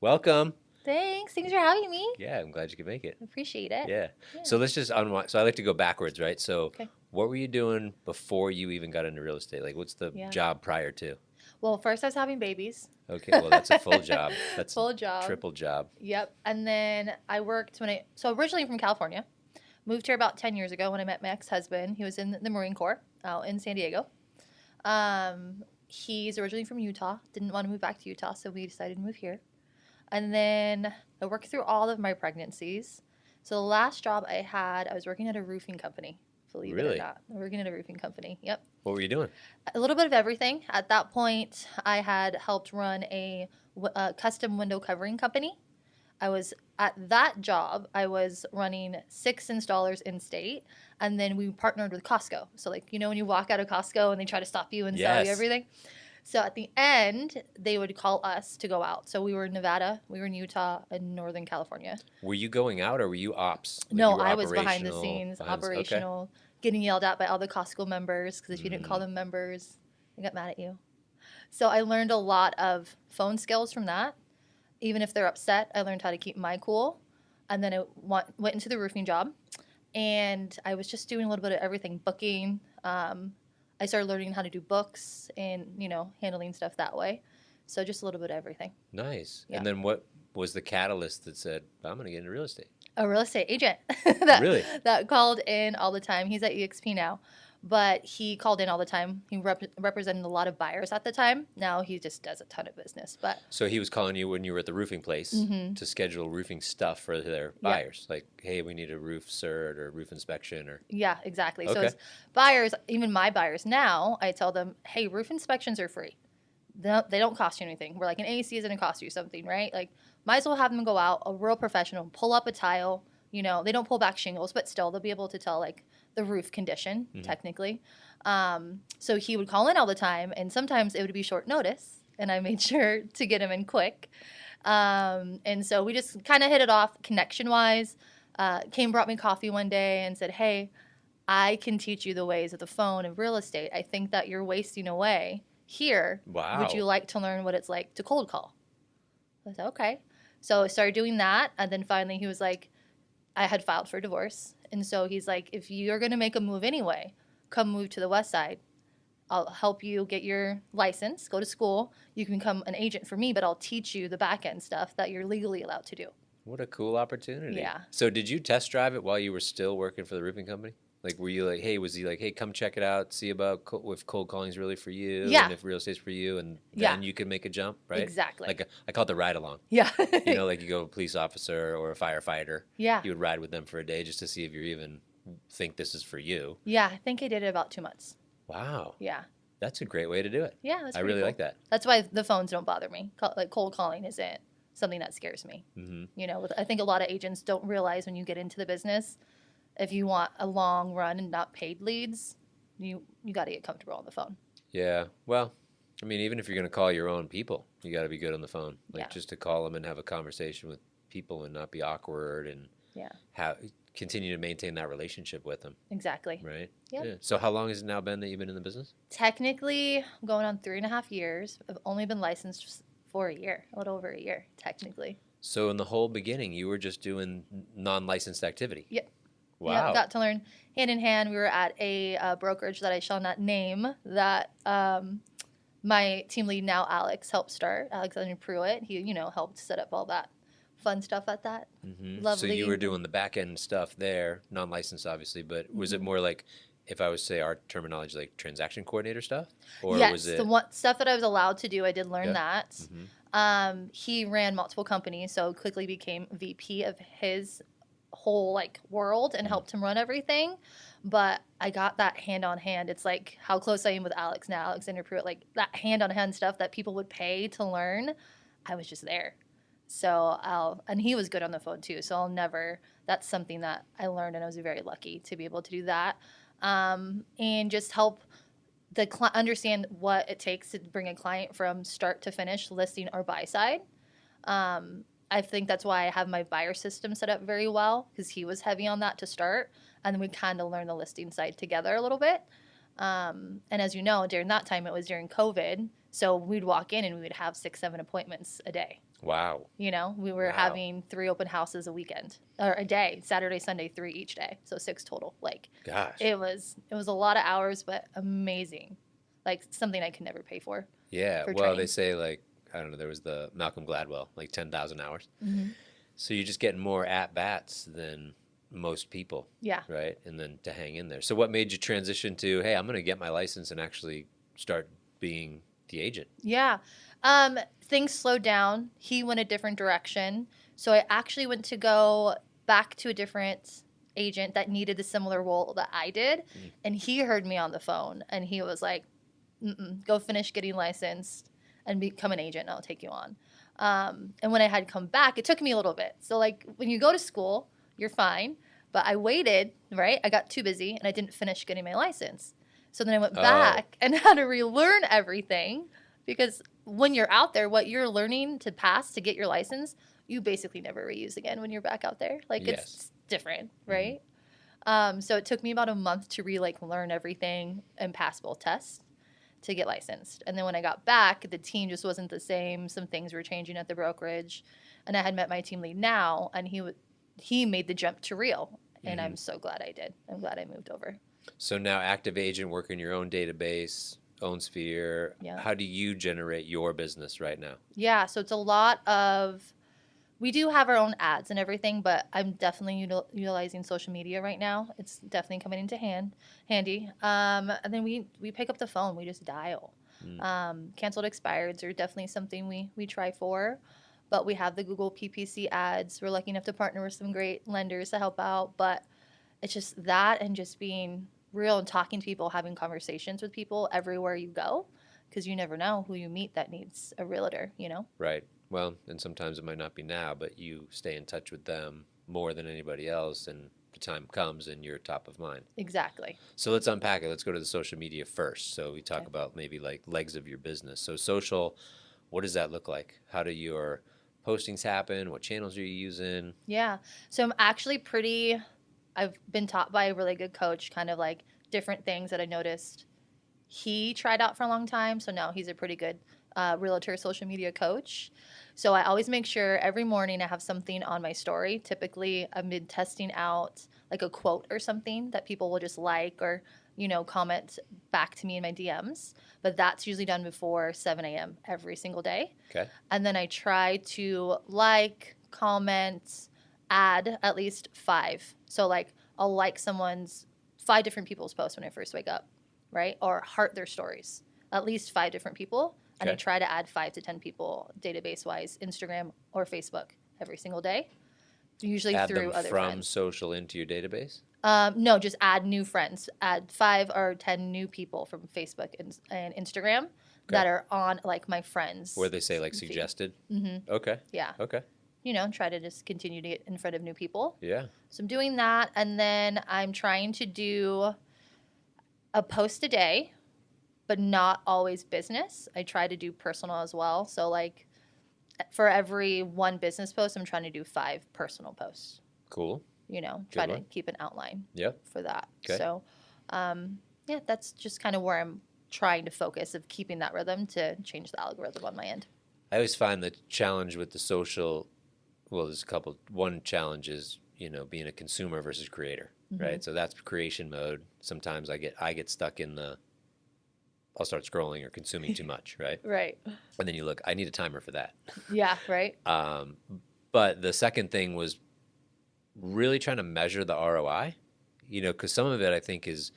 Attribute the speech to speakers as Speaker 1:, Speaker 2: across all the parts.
Speaker 1: Welcome.
Speaker 2: Thanks. Thanks for having me.
Speaker 1: Yeah, I'm glad you could make it.
Speaker 2: Appreciate it.
Speaker 1: Yeah.
Speaker 2: Yeah.
Speaker 1: So let's just unwind. So I like to go backwards, right? So
Speaker 2: Okay.
Speaker 1: what were you doing before you even got into real estate? Like, what's the
Speaker 2: Yeah.
Speaker 1: job prior to?
Speaker 2: Well, first I was having babies.
Speaker 1: Okay, well, that's a full job. That's a
Speaker 2: Full job.
Speaker 1: triple job.
Speaker 2: Yep. And then I worked so originally from California, moved here about 10 years ago when I met my ex-husband. He was in the Marine Corps out in San Diego. He's originally from Utah, didn't want to move back to Utah, so we decided to move here. And then I worked through all of my pregnancies. So the last job I had, I was working at a roofing company. Believe it or
Speaker 1: Really?
Speaker 2: not. Working at a roofing company. Yep.
Speaker 1: What were you doing?
Speaker 2: A little bit of everything. At that point, I had helped run a custom window covering company. I was at that job, I was running 6 installers in state, and then we partnered with Costco. So, like, when you walk out of Costco and they try to stop you and sell you
Speaker 1: Yes.
Speaker 2: everything. So at the end, they would call us to go out. So we were in Nevada, we were in Utah, and Northern California.
Speaker 1: Were you going out or were you ops? Like
Speaker 2: No,
Speaker 1: you were
Speaker 2: I was behind the
Speaker 1: operational,
Speaker 2: scenes,
Speaker 1: okay.
Speaker 2: operational, getting yelled at by all the Costco members because if you didn't call
Speaker 1: Mm.
Speaker 2: them members, they got mad at you. So I learned a lot of phone skills from that. Even if they're upset, I learned how to keep my cool. And then I went into the roofing job, and I was just doing a little bit of everything, booking. I started learning how to do books and, handling stuff that way. So just a little bit of everything.
Speaker 1: Nice.
Speaker 2: Yeah.
Speaker 1: And then what was the catalyst that said, I'm going to get into real estate?
Speaker 2: A real estate agent that,
Speaker 1: Really?
Speaker 2: that called in all the time. He's at EXP now, but he called in all the time. He represented a lot of buyers at the time. Now he just does a ton of business. But
Speaker 1: So he was calling you when you were at the roofing place
Speaker 2: Mhm.
Speaker 1: to schedule roofing stuff for their buyers. Like, hey, we need a roof cert or roof inspection or
Speaker 2: yeah, exactly. So
Speaker 1: Okay.
Speaker 2: as buyers, even my buyers now, I tell them, hey, roof inspections are free. They don't cost you anything. We're like, an AC is going to cost you something, right? Like, might as well have them go out, a real professional, pull up a tile. They don't pull back shingles, but still they'll be able to tell, like, the roof condition,
Speaker 1: Mhm.
Speaker 2: technically. So he would call in all the time, and sometimes it would be short notice, and I made sure to get him in quick. And so we just kind of hit it off connection-wise. Brought me coffee one day and said, hey, I can teach you the ways of the phone and real estate. I think that you're wasting away here.
Speaker 1: Wow.
Speaker 2: Would you like to learn what it's like to cold call? I said, okay. So I started doing that. And then finally he was like, I had filed for divorce. And so he's like, if you're going to make a move anyway, come move to the West Side. I'll help you get your license, go to school. You can become an agent for me, but I'll teach you the back end stuff that you're legally allowed to do.
Speaker 1: What a cool opportunity.
Speaker 2: Yeah.
Speaker 1: So did you test drive it while you were still working for the roofing company? Like, were you like, hey, was he like, hey, come check it out, see about if cold calling is really for you,
Speaker 2: Yeah.
Speaker 1: and if real estate's for you, and
Speaker 2: Yeah.
Speaker 1: then you can make a jump, right?
Speaker 2: Exactly.
Speaker 1: Like, I call it the ride along.
Speaker 2: Yeah.
Speaker 1: Like you go a police officer or a firefighter.
Speaker 2: Yeah.
Speaker 1: You would ride with them for a day just to see if you even think this is for you.
Speaker 2: Yeah. I think I did it about 2 months.
Speaker 1: Wow.
Speaker 2: Yeah.
Speaker 1: That's a great way to do it.
Speaker 2: Yeah. That's
Speaker 1: I
Speaker 2: pretty
Speaker 1: really
Speaker 2: cool.
Speaker 1: like that.
Speaker 2: That's why the phones don't bother me. Like, cold calling isn't something that scares me.
Speaker 1: Mm-hmm.
Speaker 2: I think a lot of agents don't realize when you get into the business, if you want a long run and not paid leads, you got to get comfortable on the phone.
Speaker 1: Yeah. Well, I mean, even if you're going to call your own people, you got to be good on the phone. Like,
Speaker 2: Yeah.
Speaker 1: just to call them and have a conversation with people and not be awkward and
Speaker 2: Yeah.
Speaker 1: continue to maintain that relationship with them,
Speaker 2: Exactly.
Speaker 1: right?
Speaker 2: Yep.
Speaker 1: Yeah. So how long has it now been that you've been in the business?
Speaker 2: Technically, I'm going on 3.5 years. I've only been licensed for a year, a little over a year, technically.
Speaker 1: So in the whole beginning, you were just doing non-licensed activity?
Speaker 2: Yep.
Speaker 1: Wow.
Speaker 2: Yeah, got to learn hand in hand. We were at a brokerage that I shall not name that my team lead now, Alex, helped start. Alexander Pruitt. He, helped set up all that fun stuff at that.
Speaker 1: Mm-hmm. So
Speaker 2: Lovely.
Speaker 1: you were doing the back end stuff there, non-licensed obviously, but was it
Speaker 2: Mhm.
Speaker 1: more like, if I was to say our terminology, like transaction coordinator stuff? Or
Speaker 2: Yes,
Speaker 1: was it?
Speaker 2: the one stuff that I was allowed to do, I did learn
Speaker 1: Yeah.
Speaker 2: that.
Speaker 1: Mhm.
Speaker 2: He ran multiple companies, so quickly became VP of his whole world and
Speaker 1: Mhm.
Speaker 2: helped him run everything. But I got that hand on hand. It's like how close I am with Alex now, Alexander Pruitt, like that hand on hand stuff that people would pay to learn. I was just there. So and he was good on the phone too. So that's something that I learned, and I was very lucky to be able to do that. And just help the understand what it takes to bring a client from start to finish, listing or buy side. I think that's why I have my buyer system set up very well, because he was heavy on that to start, and then we kind of learned the listing side together a little bit. And as you know, during that time, it was during COVID, so we'd walk in and we would have 6-7 appointments a day.
Speaker 1: Wow.
Speaker 2: You know, we were
Speaker 1: Wow.
Speaker 2: having 3 open houses a weekend or a day, Saturday, Sunday, 3 each day. So 6 total. Like
Speaker 1: Gosh.
Speaker 2: it was a lot of hours, but amazing. Like something I could never pay for
Speaker 1: Yeah. Well,
Speaker 2: training.
Speaker 1: they say like, I don't know, there was the Malcolm Gladwell, like 10,000 hours.
Speaker 2: Hmm.
Speaker 1: So you're just getting more at bats than most people,
Speaker 2: Yeah.
Speaker 1: right? And then to hang in there. So what made you transition to, hey, I'm going to get my license and actually start being the agent?
Speaker 2: Yeah. Things slowed down. He went a different direction. So I actually went to go back to a different agent that needed the similar role that I did.
Speaker 1: Mm.
Speaker 2: And he heard me on the phone and he was like, go finish getting licensed and become an agent and I'll take you on. And when I had come back, it took me a little bit. So like when you go to school, you're fine. But I waited, right? I got too busy and I didn't finish getting my license. So then I went back and had to relearn everything because when you're out there, what you're learning to pass to get your license, you basically never reuse again when you're back out there. Like
Speaker 1: Yes.
Speaker 2: it's different, right? So it took me about a month to learn everything and pass both tests to get licensed. And then when I got back, the team just wasn't the same. Some things were changing at the brokerage, and I had met my team lead now, and he made the jump to real, and I'm so glad I did. I'm glad I moved over.
Speaker 1: So now active agent, working your own database, own sphere.
Speaker 2: Yeah.
Speaker 1: How do you generate your business right now?
Speaker 2: Yeah, so it's a lot of. We do have our own ads and everything, but I'm definitely utilizing social media right now. It's definitely coming into handy. And then we pick up the phone. We just dial. Canceled expireds are definitely something we try for. But we have the Google PPC ads. We're lucky enough to partner with some great lenders to help out. But it's just that and just being real and talking to people, having conversations with people everywhere you go. Because you never know who you meet that needs a realtor, you know?
Speaker 1: Right. Well, and sometimes it might not be now, but you stay in touch with them more than anybody else, and the time comes and you're top of mind.
Speaker 2: Exactly.
Speaker 1: So let's unpack it. Let's go to the social media first. So we talk
Speaker 2: Okay.
Speaker 1: about maybe like legs of your business. So social, what does that look like? How do your postings happen? What channels are you using?
Speaker 2: Yeah. So I'm actually I've been taught by a really good coach, kind of like different things that I noticed he tried out for a long time. So now he's a pretty good realtor social media coach. So I always make sure every morning I have something on my story. Typically, I've been testing out like a quote or something that people will just like or, comment back to me in my DMs. But that's usually done before 7 a.m. every single day.
Speaker 1: Okay.
Speaker 2: And then I try to like, comment, add at least 5. So like I'll like 5 different people's posts when I first wake up, right? Or heart their stories. At least 5 different people. And I
Speaker 1: Okay.
Speaker 2: try to add 5 to 10 people database-wise, Instagram or Facebook every single day. Usually
Speaker 1: Add
Speaker 2: through
Speaker 1: them
Speaker 2: other
Speaker 1: from
Speaker 2: friends.
Speaker 1: social into your database?
Speaker 2: No, just add new friends. Add 5 or 10 new people from Facebook and Instagram that are on like my friends.
Speaker 1: Where they say like
Speaker 2: feed.
Speaker 1: suggested? Mm-hmm. Okay.
Speaker 2: Yeah.
Speaker 1: Okay.
Speaker 2: Try to just continue to get in front of new people.
Speaker 1: Yeah.
Speaker 2: So I'm doing that. And then I'm trying to do a post a day, but not always business. I try to do personal as well. So like for every 1 business post, I'm trying to do 5 personal posts.
Speaker 1: Cool.
Speaker 2: Try
Speaker 1: Good
Speaker 2: to
Speaker 1: one.
Speaker 2: keep an outline
Speaker 1: Yep.
Speaker 2: for that.
Speaker 1: Okay.
Speaker 2: So, yeah, that's just kind of where I'm trying to focus of keeping that rhythm to change the algorithm on my end.
Speaker 1: I always find the challenge with the social, well, there's a couple. One challenge is, being a consumer versus creator, right? So that's creation mode. Sometimes I get stuck in I'll start scrolling or consuming too much, right?
Speaker 2: Right.
Speaker 1: And then you look, I need a timer for that.
Speaker 2: Yeah, right.
Speaker 1: But the second thing was really trying to measure the ROI, because some of it I think is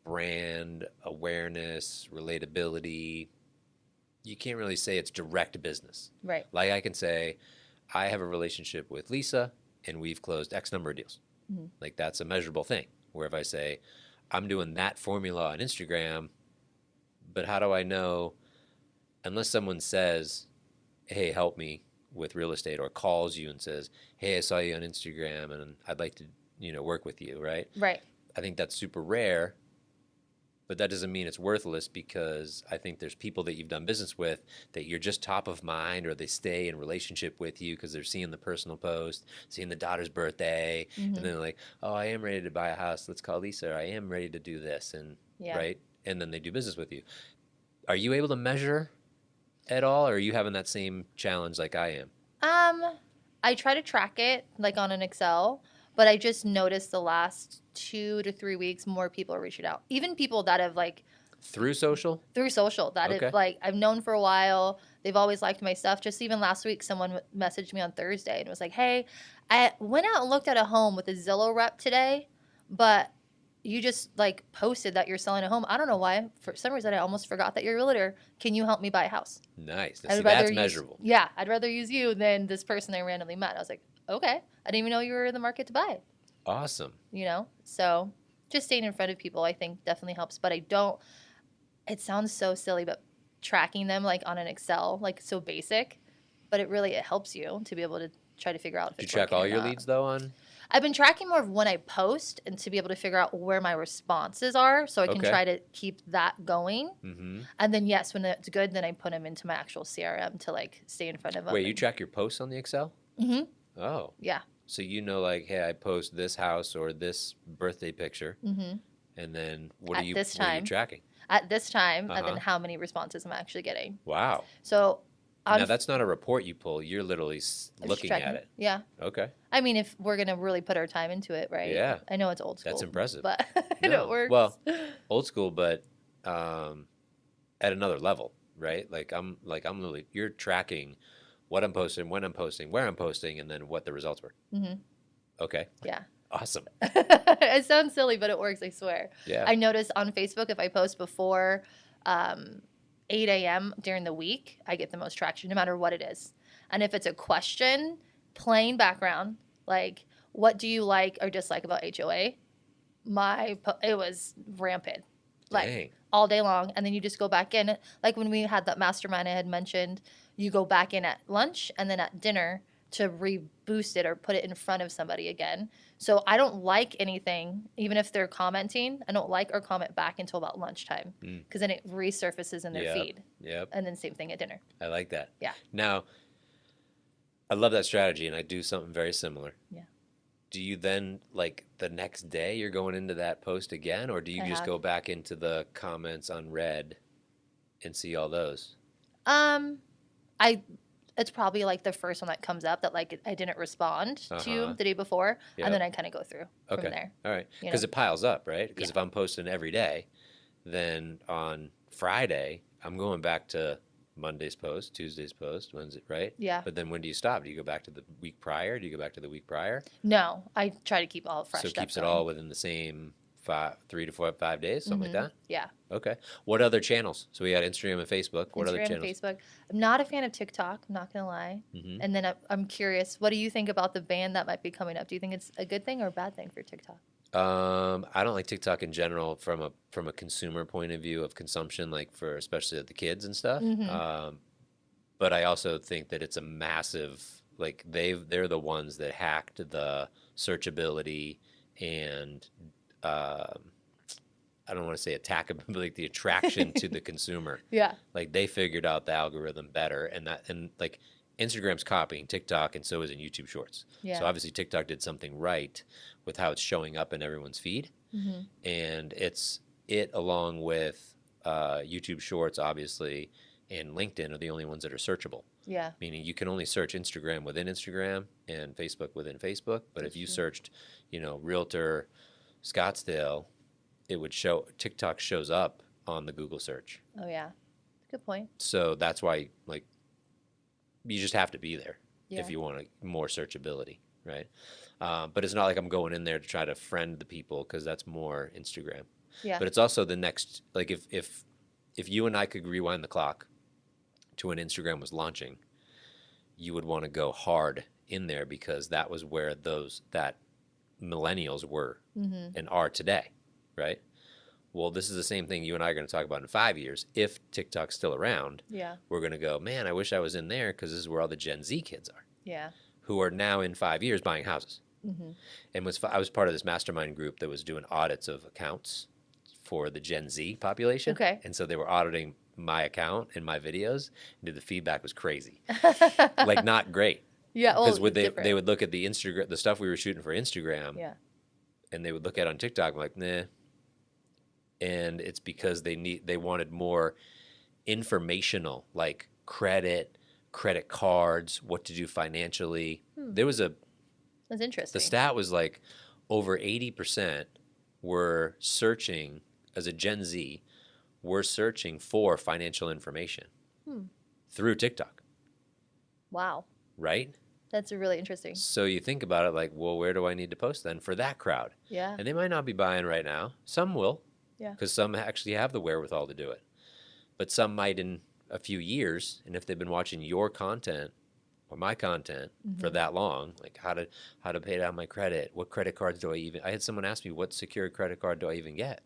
Speaker 1: brand awareness, relatability. You can't really say it's direct business.
Speaker 2: Right.
Speaker 1: Like I can say, I have a relationship with Lisa and we've closed X number of deals.
Speaker 2: Mm-hmm.
Speaker 1: Like that's a measurable thing. Where if I say, I'm doing that formula on Instagram, but how do I know, unless someone says, hey, help me with real estate, or calls you and says, hey, I saw you on Instagram and I'd like to, work with you, right?
Speaker 2: Right.
Speaker 1: I think that's super rare, but that doesn't mean it's worthless, because I think there's people that you've done business with that you're just top of mind, or they stay in relationship with you because they're seeing the personal post, seeing the daughter's birthday, and then they're like, oh, I am ready to buy a house. Let's call Lisa. Or I am ready to do this. And right. And then they do business with you. Are you able to measure at all, or are you having that same challenge like I am?
Speaker 2: I try to track it like on an Excel, but I just noticed the last 2 to 3 weeks more people are reaching out. Even people that have like
Speaker 1: Through social?
Speaker 2: through social that
Speaker 1: Okay.
Speaker 2: have like I've known for a while. They've always liked my stuff. Just even last week, someone messaged me on Thursday and was like, "Hey, I went out and looked at a home with a Zillow rep today, but you just like posted that you're selling a home. I don't know why. For some reason, I almost forgot that you're a realtor. Can you help me buy a house?"
Speaker 1: Nice. Now,
Speaker 2: I'd
Speaker 1: see,
Speaker 2: rather
Speaker 1: that's
Speaker 2: use,
Speaker 1: measurable.
Speaker 2: yeah, I'd rather use you than this person I randomly met. I was like, okay, I didn't even know you were in the market to buy.
Speaker 1: Awesome.
Speaker 2: So just staying in front of people, I think definitely helps. But I don't. It sounds so silly, but tracking them like on an Excel, like so basic, but it helps you to be able to try to figure out if
Speaker 1: Do you
Speaker 2: it's
Speaker 1: track
Speaker 2: working
Speaker 1: all
Speaker 2: or
Speaker 1: your
Speaker 2: not.
Speaker 1: leads though on?
Speaker 2: I've been tracking more of when I post and to be able to figure out where my responses are, so I can
Speaker 1: Okay.
Speaker 2: try to keep that going.
Speaker 1: Mm-hmm.
Speaker 2: And then yes, when it's good, then I put them into my actual CRM to like stay in front of them.
Speaker 1: Wait, you track your posts on the Excel?
Speaker 2: Mm-hmm.
Speaker 1: Oh.
Speaker 2: Yeah.
Speaker 1: So like, hey, I post this house or this birthday picture,
Speaker 2: Mm-hmm.
Speaker 1: and then
Speaker 2: At this
Speaker 1: what are you
Speaker 2: time.
Speaker 1: tracking?
Speaker 2: At this time, and then
Speaker 1: Uh-huh.
Speaker 2: how many responses I'm actually getting.
Speaker 1: Wow.
Speaker 2: So
Speaker 1: Now that's not a report you pull. You're literally
Speaker 2: I'm just
Speaker 1: looking at
Speaker 2: tracking
Speaker 1: it.
Speaker 2: Yeah.
Speaker 1: Okay.
Speaker 2: I mean, if we're gonna really put our time into it, right?
Speaker 1: Yeah.
Speaker 2: I know it's old school.
Speaker 1: That's impressive.
Speaker 2: But
Speaker 1: No.
Speaker 2: it works.
Speaker 1: Well, old school, but at another level, right? I'm literally you're tracking what I'm posting, when I'm posting, where I'm posting, and then what the results were.
Speaker 2: Mm-hmm.
Speaker 1: Okay.
Speaker 2: Yeah.
Speaker 1: Awesome.
Speaker 2: It sounds silly, but it works. I swear.
Speaker 1: Yeah.
Speaker 2: I notice on Facebook if I post before 8 a.m. during the week, I get the most traction, no matter what it is. And if it's a question, plain background, like what do you like or dislike about HOA? It was rampant, like
Speaker 1: Dang.
Speaker 2: all day long. And then you just go back in, like when we had that mastermind I had mentioned, you go back in at lunch and then at dinner to reboost it or put it in front of somebody again. So I don't like anything, even if they're commenting, I don't like or comment back until about lunchtime because then it resurfaces in their
Speaker 1: Yep.
Speaker 2: feed.
Speaker 1: Yep.
Speaker 2: And then same thing at dinner.
Speaker 1: I like that.
Speaker 2: Yeah.
Speaker 1: Now, I love that strategy, and I do something very similar.
Speaker 2: Yeah.
Speaker 1: Do you then, like, the next day you're going into that post again, or do you
Speaker 2: I
Speaker 1: just
Speaker 2: have.
Speaker 1: go back into the comments unread and see all those?
Speaker 2: I it's probably like the first one that comes up that like I didn't respond to the day before,
Speaker 1: Yep.
Speaker 2: and then I kind of go through
Speaker 1: Okay.
Speaker 2: from there.
Speaker 1: All right.
Speaker 2: You know?
Speaker 1: Because it piles up, right? Because
Speaker 2: Yeah.
Speaker 1: if I'm posting every day, then on Friday, I'm going back to Monday's post, Tuesday's post, Wednesday, right?
Speaker 2: Yeah.
Speaker 1: But then when do you stop? Do you go back to the week prior? Do you go back to the week prior?
Speaker 2: No, I try to keep all fresh
Speaker 1: So it
Speaker 2: stuff
Speaker 1: keeps it
Speaker 2: going.
Speaker 1: all within the same 3 to 4, 5 days, something like that?
Speaker 2: Yeah.
Speaker 1: Okay. What other channels? So we had Instagram and Facebook. What other
Speaker 2: Instagram,
Speaker 1: channels?
Speaker 2: Facebook. I'm not a fan of TikTok. I'm not gonna lie.
Speaker 1: Mhm.
Speaker 2: And then I'm curious, what do you think about the ban that might be coming up? Do you think it's a good thing or a bad thing for TikTok?
Speaker 1: I don't like TikTok in general from a consumer point of view of consumption, like for especially the kids and stuff. But I also think that it's a massive, like they're the ones that hacked the searchability and I don't want to say attackability, but like the attraction to the consumer.
Speaker 2: Yeah.
Speaker 1: Like they figured out the algorithm better, and like Instagram's copying TikTok, and so is in YouTube Shorts.
Speaker 2: Yeah.
Speaker 1: So obviously TikTok did something right with how it's showing up in everyone's feed, and it along with YouTube Shorts, obviously, and LinkedIn are the only ones that are searchable.
Speaker 2: Yeah.
Speaker 1: Meaning you can only search Instagram within Instagram and Facebook within Facebook. But if you searched, realtor Scottsdale, it would show TikTok shows up on the Google search.
Speaker 2: Oh yeah. Good point.
Speaker 1: So that's why like you just have to be there
Speaker 2: Yeah.
Speaker 1: if you want more searchability, right? But it's not like I'm going in there to try to friend the people because that's more Instagram.
Speaker 2: Yeah.
Speaker 1: But it's also the next, like if you and I could rewind the clock to when Instagram was launching, you would want to go hard in there because that was where that millennials were and are today, right? Well, this is the same thing you and I are going to talk about in 5 years. If TikTok's still around,
Speaker 2: Yeah.
Speaker 1: we're going to go, man, I wish I was in there because this is where all the Gen Z kids are,
Speaker 2: Yeah.
Speaker 1: who are now in 5 years buying houses. And I was part of this mastermind group that was doing audits of accounts for the Gen Z population.
Speaker 2: Okay.
Speaker 1: And so they were auditing my account and my videos, and the feedback was crazy, like not great.
Speaker 2: Yeah.
Speaker 1: Because
Speaker 2: Oh,
Speaker 1: they would look at the Instagram, the stuff we were shooting for Instagram,
Speaker 2: Yeah.
Speaker 1: and they would look at it on TikTok like, nah. And it's because they wanted more informational, like credit, credit cards, what to do financially. There was
Speaker 2: That's
Speaker 1: the
Speaker 2: interesting.
Speaker 1: stat was like over 80% were searching, as a Gen Z, were searching for financial information through TikTok,
Speaker 2: Wow.
Speaker 1: right?
Speaker 2: That's really interesting.
Speaker 1: So you think about it like, well, where do I need to post then for that crowd?
Speaker 2: Yeah.
Speaker 1: And they might not be buying right now. Some will,
Speaker 2: Yeah.
Speaker 1: because some actually have the wherewithal to do it. But some might in a few years, and if they've been watching your content or my content for that long, like how to pay down my credit, what credit cards do I had someone ask me, what secured credit card do I even get?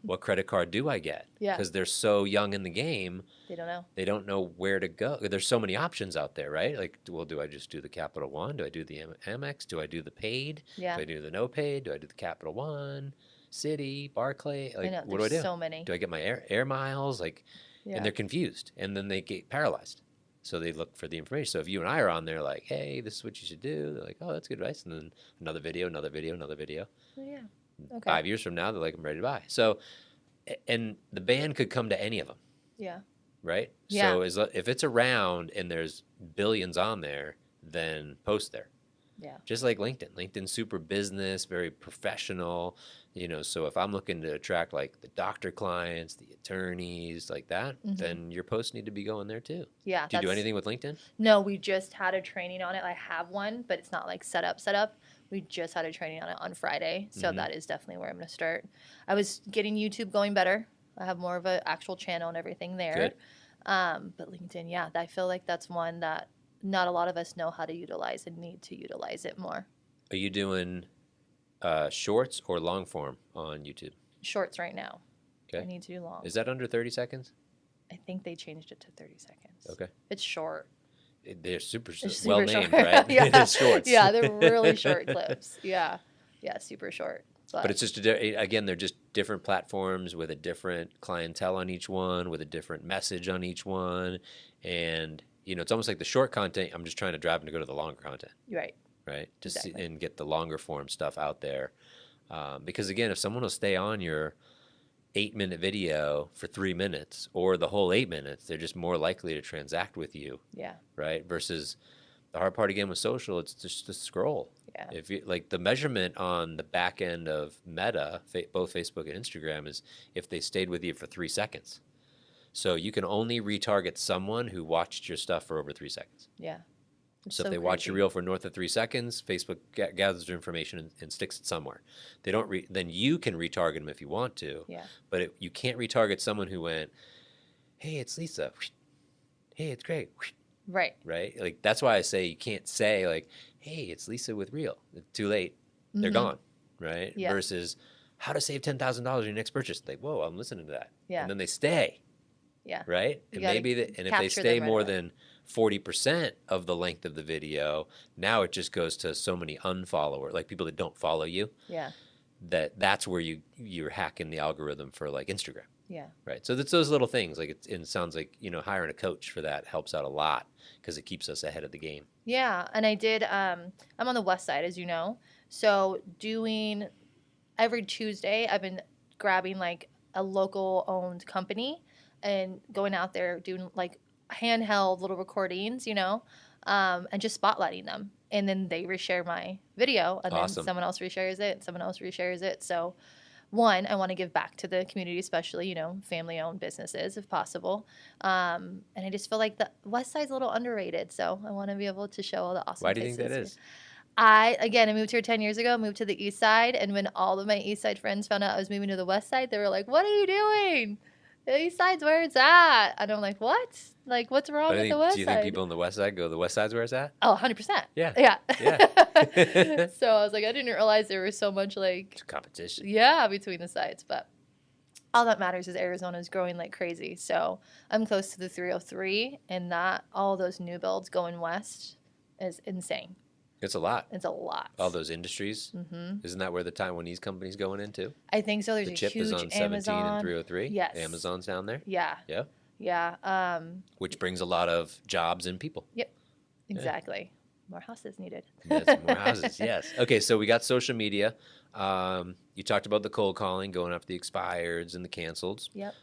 Speaker 1: What credit card do I get?
Speaker 2: Yeah.
Speaker 1: Because they're so young in the game,
Speaker 2: They don't know.
Speaker 1: they don't know where to go. There's so many options out there, right? Like, well, do I just do the Capital One? Do I do the Amex? Do I do the paid?
Speaker 2: Yeah.
Speaker 1: Do I do the no paid? Do I do the Capital One, Citi, Barclay? Like,
Speaker 2: I know.
Speaker 1: what do I
Speaker 2: There's
Speaker 1: do?
Speaker 2: so many.
Speaker 1: Do I get my air miles? Like,
Speaker 2: Yeah.
Speaker 1: and they're confused, and then they get paralyzed. So they look for the information. So if you and I are on there, like, hey, this is what you should do, they're like, oh, that's good advice. And then another video, another video, another video.
Speaker 2: Oh, yeah. Okay.
Speaker 1: 5 years from now, they're like, I'm ready to buy. So, and the ban could come to any of them,
Speaker 2: Yeah.
Speaker 1: right?
Speaker 2: Yeah.
Speaker 1: So if it's around and there's billions on there, then post there.
Speaker 2: Yeah.
Speaker 1: Just like LinkedIn. LinkedIn's super business, very professional. So if I'm looking to attract like the doctor clients, the attorneys, like that, then your posts need to be going there too.
Speaker 2: Yeah.
Speaker 1: Do you do anything with LinkedIn?
Speaker 2: No, we just had a training on it. I have one, but it's not like set up. We just had a training on it on Friday. So that is definitely where I'm going to start. I was getting YouTube going better. I have more of an actual channel and everything there.
Speaker 1: Good.
Speaker 2: But LinkedIn, yeah, I feel like that's one that not a lot of us know how to utilize and need to utilize it more.
Speaker 1: Are you doing shorts or long form on YouTube?
Speaker 2: Shorts right now.
Speaker 1: Okay.
Speaker 2: I need to do long.
Speaker 1: Is that under 30 seconds?
Speaker 2: I think they changed it to 30 seconds.
Speaker 1: Okay.
Speaker 2: It's short.
Speaker 1: They're super
Speaker 2: It's
Speaker 1: well
Speaker 2: super
Speaker 1: named,
Speaker 2: short.
Speaker 1: right?
Speaker 2: Yeah.
Speaker 1: Shorts.
Speaker 2: Yeah, they're really short clips. Yeah. Yeah, super short.
Speaker 1: But it's just, again, they're just different platforms with a different clientele on each one, with a different message on each one. And, it's almost like the short content, I'm just trying to drive them to go to the longer content.
Speaker 2: Right.
Speaker 1: Right? Just
Speaker 2: Exactly.
Speaker 1: and get the longer form stuff out there. Because, again, if someone will stay on your 8-minute video for 3 minutes or the whole 8 minutes, they're just more likely to transact with you.
Speaker 2: Yeah.
Speaker 1: Right? Versus the hard part again with social, it's just the scroll.
Speaker 2: Yeah.
Speaker 1: If you like the measurement on the back end of Meta, both Facebook and Instagram, is if they stayed with you for 3 seconds. So you can only retarget someone who watched your stuff for over 3 seconds.
Speaker 2: Yeah. It's
Speaker 1: So if they watch your reel for north of 3 seconds, Facebook gathers their information and sticks it somewhere. They don't. Then you can retarget them if you want to.
Speaker 2: Yeah.
Speaker 1: But you can't retarget someone who went, "Hey, it's Lisa. Hey, it's Greg."
Speaker 2: Right.
Speaker 1: Right? Like that's why I say you can't say like, "Hey, it's Lisa with Reel." It's too late. They're gone. Right?
Speaker 2: Yeah.
Speaker 1: Versus how to save $10,000 in your next purchase. Like, whoa, I'm listening to that.
Speaker 2: Yeah.
Speaker 1: And then they stay.
Speaker 2: Yeah.
Speaker 1: Right?
Speaker 2: You
Speaker 1: And
Speaker 2: gotta
Speaker 1: maybe and if they
Speaker 2: capture
Speaker 1: stay
Speaker 2: them right
Speaker 1: more
Speaker 2: away.
Speaker 1: than 40% of the length of the video, now it just goes to so many unfollowers, like people that don't follow you,
Speaker 2: Yeah.
Speaker 1: that's where you're hacking the algorithm for like Instagram.
Speaker 2: Yeah.
Speaker 1: Right. So it's those little things. Like it sounds like, hiring a coach for that helps out a lot because it keeps us ahead of the game.
Speaker 2: Yeah. And I did, I'm on the west side, as you know. So doing every Tuesday, I've been grabbing like a local owned company and going out there doing like handheld little recordings, and just spotlighting them. And then they reshare my video and
Speaker 1: Awesome.
Speaker 2: then someone else reshares it and someone else reshares it. So one, I want to give back to the community, especially, family owned businesses if possible. And I just feel like the west side's a little underrated. So I want to be able to show all the awesome
Speaker 1: Why do you think that
Speaker 2: places.
Speaker 1: is?
Speaker 2: I moved here 10 years ago, moved to the east side. And when all of my east side friends found out I was moving to the west side, they were like, what are you doing? The east side's where it's at. And I'm like, what? Like, what's wrong
Speaker 1: But
Speaker 2: with the west
Speaker 1: do you
Speaker 2: side?
Speaker 1: think people on the west side go, the west side's where it's at?
Speaker 2: Oh, 100%.
Speaker 1: Yeah.
Speaker 2: Yeah.
Speaker 1: Yeah.
Speaker 2: So I was like, I didn't realize there was so much like,
Speaker 1: It's competition.
Speaker 2: yeah, between the sides. But all that matters is Arizona is growing like crazy. So I'm close to the 303, and that all those new builds going west is insane.
Speaker 1: It's a lot.
Speaker 2: It's a lot.
Speaker 1: All those industries. Mm-hmm. Isn't that where the Taiwanese company's going into?
Speaker 2: I think so. There's
Speaker 1: The
Speaker 2: a
Speaker 1: chip
Speaker 2: huge
Speaker 1: is on 17
Speaker 2: Amazon.
Speaker 1: and 303.
Speaker 2: Yes.
Speaker 1: Amazon's down there.
Speaker 2: Yeah.
Speaker 1: Yeah.
Speaker 2: Yeah.
Speaker 1: Which brings a lot of jobs and people.
Speaker 2: Yep. Exactly. More houses needed.
Speaker 1: Yes, more houses. Yes. Okay, so we got social media. You talked about the cold calling, going after the expireds and the canceleds.
Speaker 2: Yep.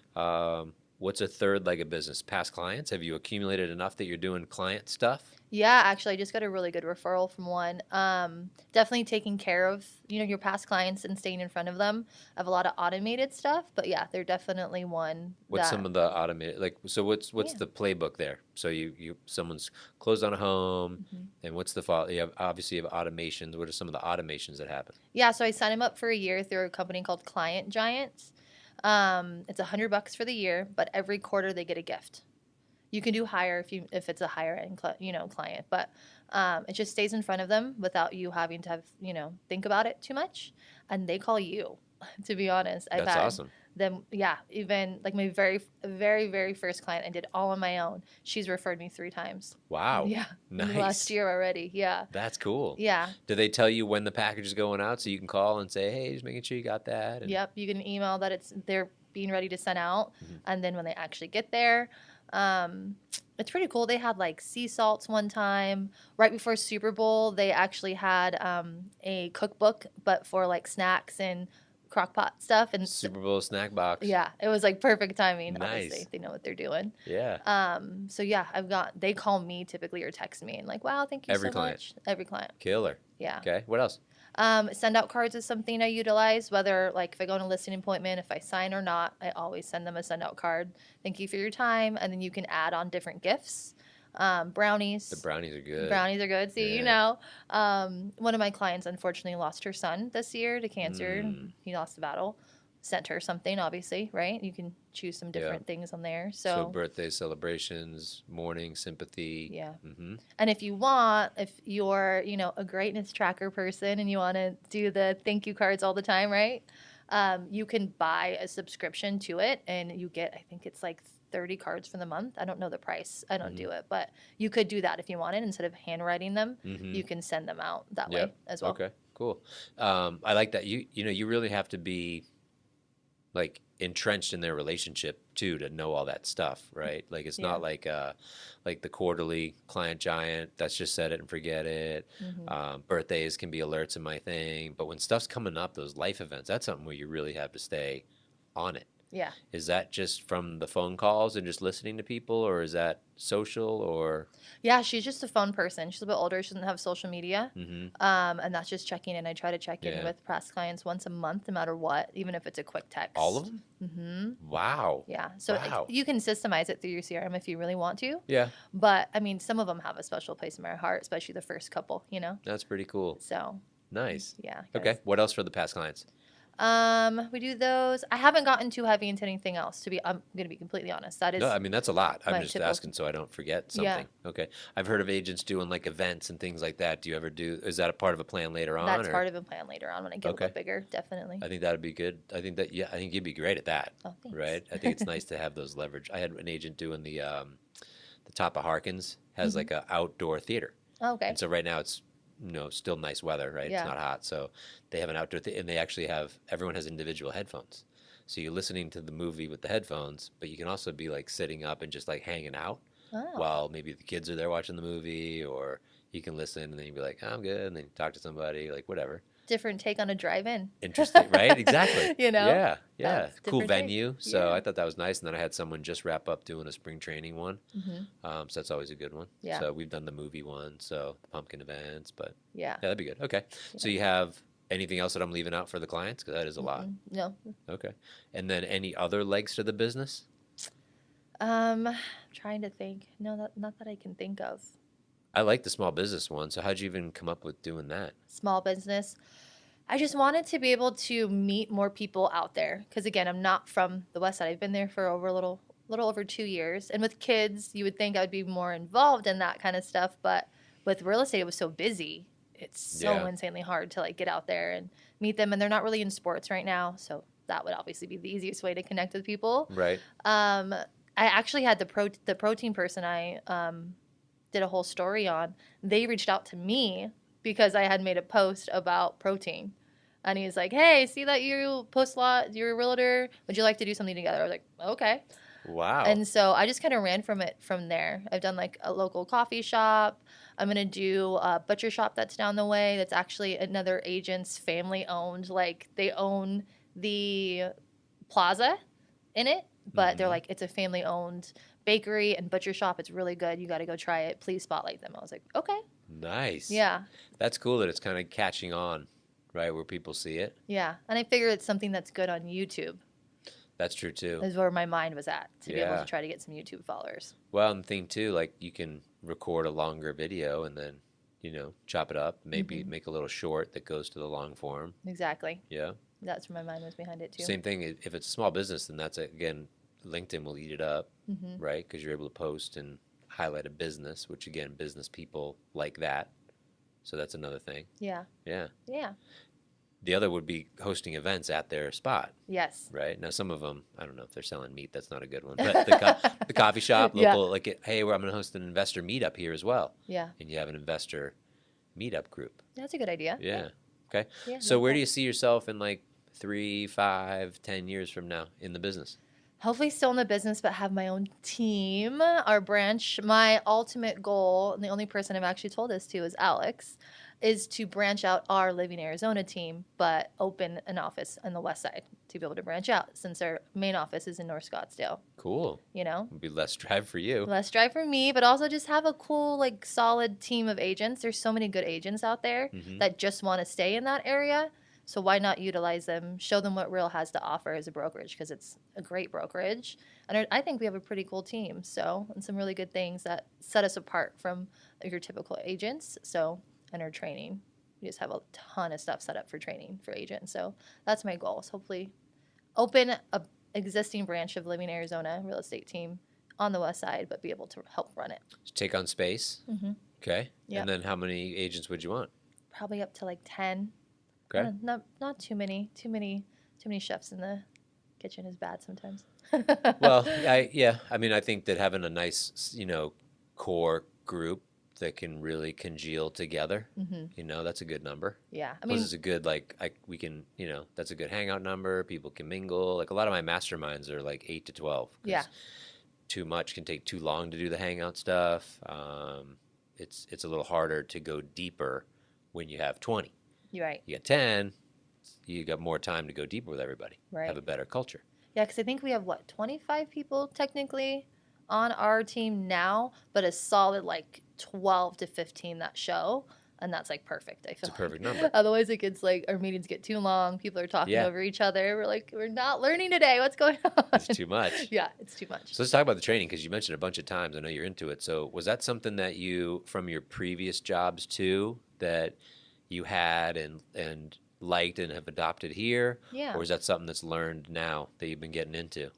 Speaker 1: what's a third leg of business? Past clients? Have you accumulated enough that you're doing client stuff?
Speaker 2: Yeah, actually, I just got a really good referral from one. Definitely taking care of, your past clients and staying in front of them. I have a lot of automated stuff, but yeah, they're definitely one
Speaker 1: What's some
Speaker 2: that,
Speaker 1: of the automated, like, so what's
Speaker 2: yeah.
Speaker 1: the playbook there? So someone's closed on a home,
Speaker 2: Mhm.
Speaker 1: and what's the follow? You have automations. What are some of the automations that happen?
Speaker 2: Yeah, so I signed him up for a year through a company called Client Giants. It's $100 for the year, but every quarter they get a gift. You can do higher if it's a higher end client, but it just stays in front of them without you having to have think about it too much, and they call you. To be honest, I've
Speaker 1: That's
Speaker 2: had
Speaker 1: awesome.
Speaker 2: them. Yeah, even like my very first client, I did all on my own. She's referred me 3 times.
Speaker 1: Wow.
Speaker 2: Yeah, in the last
Speaker 1: Nice.
Speaker 2: year already. Yeah,
Speaker 1: That's cool.
Speaker 2: yeah.
Speaker 1: Do they tell you when the package is going out so you can call and say, hey, just making sure you got that? And
Speaker 2: Yep, you can email that they're being ready to send out,
Speaker 1: Mhm.
Speaker 2: and then when they actually get there, um, it's pretty cool. They had like sea salts one time right before Super Bowl. They actually had a cookbook, but for like snacks and crock pot stuff, and
Speaker 1: Super Bowl snack box.
Speaker 2: yeah, it was like perfect timing. Obviously,
Speaker 1: Nice.
Speaker 2: they know what they're doing.
Speaker 1: Yeah.
Speaker 2: So yeah, they call me typically or text me and like, wow, thank you
Speaker 1: Every
Speaker 2: so
Speaker 1: client.
Speaker 2: much. Every client,
Speaker 1: Killer.
Speaker 2: yeah.
Speaker 1: Okay. What else?
Speaker 2: Send out cards is something I utilize, whether like if I go on a listing appointment, if I sign or not, I always send them a send out card. Thank you for your time. And then you can add on different gifts.
Speaker 1: The
Speaker 2: Brownies.
Speaker 1: brownies are good.
Speaker 2: Brownies are good. See,
Speaker 1: Yeah.
Speaker 2: one of my clients unfortunately lost her son this year to cancer.
Speaker 1: Mm.
Speaker 2: He lost the battle. Sent her something, obviously, right? You can choose some
Speaker 1: Yeah.
Speaker 2: different things on there.
Speaker 1: So
Speaker 2: So,
Speaker 1: birthday celebrations, mourning, sympathy.
Speaker 2: yeah.
Speaker 1: Mm-hmm.
Speaker 2: And if you're, a greatness tracker person and you want to do the thank you cards all the time, right? You can buy a subscription to it and you get, I think it's like 30 cards for the month. I don't know the price. I don't
Speaker 1: Mm-hmm.
Speaker 2: do it, but you could do that if you wanted. Instead of handwriting them,
Speaker 1: Mm-hmm.
Speaker 2: you can send them out that way
Speaker 1: Yep.
Speaker 2: as well.
Speaker 1: Okay. Cool. I like that. You really have to be like entrenched in their relationship too to know all that stuff, right? Like it's
Speaker 2: Yeah.
Speaker 1: not like the quarterly client giant that's just set it and forget it.
Speaker 2: Hmm.
Speaker 1: Birthdays can be alerts in my thing, but when stuff's coming up, those life events, that's something where you really have to stay on it.
Speaker 2: Yeah.
Speaker 1: Is that just from the phone calls and just listening to people, or is that social, or?
Speaker 2: Yeah, she's just a phone person. She's a bit older. She doesn't have social media.
Speaker 1: Mm-hmm.
Speaker 2: And that's just checking in. I try to check in
Speaker 1: Yeah.
Speaker 2: with past clients once a month, no matter what, even if it's a quick
Speaker 1: All of
Speaker 2: text.
Speaker 1: them?
Speaker 2: Mm-hmm.
Speaker 1: Wow.
Speaker 2: Yeah. So
Speaker 1: Wow.
Speaker 2: you can systemize it through your CRM if you really want to.
Speaker 1: Yeah,
Speaker 2: But I mean, some of them have a special place in my heart, especially the first couple.
Speaker 1: that's pretty cool.
Speaker 2: So
Speaker 1: Nice.
Speaker 2: yeah.
Speaker 1: Okay. What else for the past clients?
Speaker 2: We do those. I haven't gotten too heavy into anything else. I'm gonna be completely honest. That is
Speaker 1: No, I mean that's a lot. I'm
Speaker 2: my
Speaker 1: just
Speaker 2: typical.
Speaker 1: asking so I don't forget
Speaker 2: Yeah.
Speaker 1: something. Okay. I've heard of agents doing like events and things like that. Do you ever do? Is that a part of a plan later on?
Speaker 2: That's
Speaker 1: or?
Speaker 2: part of a plan later on when I get a
Speaker 1: Okay.
Speaker 2: little bigger, definitely.
Speaker 1: I think that'd be good. I think that I think you'd be great at that.
Speaker 2: Oh, thanks.
Speaker 1: Right? I think it's nice to have those leverage. I had an agent doing the top of Harkins has like a outdoor theater.
Speaker 2: Oh, okay.
Speaker 1: And so right now it's still nice weather, right?
Speaker 2: Yeah.
Speaker 1: It's not hot, so they have an outdoor and they actually have everyone has individual headphones. So you're listening to the movie with the headphones, but you can also be like sitting up and just like hanging out
Speaker 2: Oh.
Speaker 1: while maybe the kids are there watching the movie, or you can listen and then you be like, oh, I'm good, and then you talk to somebody, like whatever.
Speaker 2: Different take on a drive-in.
Speaker 1: Interesting, right? Exactly. Yeah, yeah.
Speaker 2: That's
Speaker 1: Cool
Speaker 2: different take.
Speaker 1: venue. So
Speaker 2: Yeah.
Speaker 1: I thought that was nice. And then I had someone just wrap up doing a spring training one.
Speaker 2: Hmm.
Speaker 1: So that's always a good one.
Speaker 2: Yeah.
Speaker 1: So we've done the movie one, so the pumpkin events, but
Speaker 2: Yeah.
Speaker 1: yeah, that'd be good. Okay. So you have anything else that I'm leaving out for the clients? Because that is a lot.
Speaker 2: No.
Speaker 1: Okay. And then any other legs to the business?
Speaker 2: Trying to think. No, not that I can think of.
Speaker 1: I like the small business one. So how'd you even come up with doing that?
Speaker 2: Small business. I just wanted to be able to meet more people out there because again, I'm not from the West Side. I've been there for over a little over 2 years, and with kids, you would think I'd be more involved in that kind of stuff. But with real estate, it was so busy. It's so
Speaker 1: Yeah.
Speaker 2: insanely hard to like get out there and meet them, and they're not really in sports right now, so that would obviously be the easiest way to connect with people.
Speaker 1: Right.
Speaker 2: I actually had the protein person I did a whole story on. They reached out to me because I had made a post about protein. And he's like, hey, see that you post a lot, you're a realtor. Would you like to do something together? I was like, okay.
Speaker 1: Wow.
Speaker 2: And so I just kind of ran from there. I've done like a local coffee shop. I'm going to do a butcher shop that's down the way. That's actually another agent's family owned. Like they own the plaza in it. but they're like, it's a family owned bakery and butcher shop. It's really good. You got to go try it. Please spotlight them. I was like, okay.
Speaker 1: Nice.
Speaker 2: Yeah.
Speaker 1: That's cool that it's kind of catching on, right, where people see it.
Speaker 2: Yeah. And I figure it's something that's good on YouTube.
Speaker 1: That's true too.
Speaker 2: Is where my mind was at, to be able
Speaker 1: Yeah.
Speaker 2: to try to get some YouTube followers.
Speaker 1: Well, and the thing too, like you can record a longer video and then, chop it up, maybe make a little short that goes to the long form.
Speaker 2: Exactly.
Speaker 1: Yeah.
Speaker 2: That's where my mind was behind it too.
Speaker 1: Same thing. If it's a small business, then that's again, LinkedIn will eat it up, right? Because you're able to post and highlight a business, which again, business people like that. So that's another thing.
Speaker 2: Yeah.
Speaker 1: Yeah.
Speaker 2: Yeah.
Speaker 1: The other would be hosting events at their spot,
Speaker 2: Yes.
Speaker 1: right? Now, some of them, I don't know if they're selling meat. That's not a good one. But the coffee shop,
Speaker 2: Yeah.
Speaker 1: local, like, hey, I'm going to host an investor meetup here as well.
Speaker 2: Yeah.
Speaker 1: And you have an investor meetup group.
Speaker 2: That's a good idea.
Speaker 1: Yeah. Okay.
Speaker 2: Yeah,
Speaker 1: So
Speaker 2: love
Speaker 1: where
Speaker 2: that.
Speaker 1: do you see yourself in like 3, 5, 10 years from now in the business?
Speaker 2: Hopefully still in the business, but have my own team, our branch. My ultimate goal, and the only person I've actually told this to is Alex, is to branch out our Living Arizona team, but open an office on the west side to be able to branch out since our main office is in North Scottsdale,
Speaker 1: Cool. It'll be less drive for you.
Speaker 2: Less drive for me, but also just have a cool, like, solid team of agents. There's so many good agents out there that just want to stay in that area. So why not utilize them, show them what Real has to offer as a brokerage, because it's a great brokerage. And I think we have a pretty cool team, and some really good things that set us apart from your typical agents. And our training. We just have a ton of stuff set up for training for agents. So that's my goal, is hopefully open a existing branch of Living Arizona real estate team on the west side, but be able to help run it.
Speaker 1: Take on space. Okay.
Speaker 2: Yep.
Speaker 1: And then how many agents would you want?
Speaker 2: Probably up to like 10.
Speaker 1: Okay.
Speaker 2: Not too many. Too many chefs in the kitchen is bad sometimes.
Speaker 1: Well, I mean, I think that having a nice, core group that can really congeal together, that's a good number.
Speaker 2: Yeah. I
Speaker 1: Plus
Speaker 2: mean,
Speaker 1: it's a good, we can, that's a good hangout number. People can mingle. Like a lot of my masterminds are like 8 to 12. 'Cause
Speaker 2: yeah.
Speaker 1: too much can take too long to do the hangout stuff. It's a little harder to go deeper when you have 20.
Speaker 2: You're right.
Speaker 1: You got 10, you got more time to go deeper with everybody.
Speaker 2: Right.
Speaker 1: Have a better culture.
Speaker 2: Yeah, because I think we have, 25 people technically on our team now, but a solid, 12 to 15 that show. And that's, perfect, I feel
Speaker 1: It's a perfect number.
Speaker 2: Otherwise, it gets, our meetings get too long. People are talking over each other. We're like, we're not learning today. What's going on?
Speaker 1: It's too much.
Speaker 2: Yeah, it's too much.
Speaker 1: So let's talk about the training, because you mentioned a bunch of times. I know you're into it. So was that something that you, from your previous jobs too, that you had and liked and have adopted here?
Speaker 2: Yeah.
Speaker 1: Or is that something that's learned now that you've been getting into?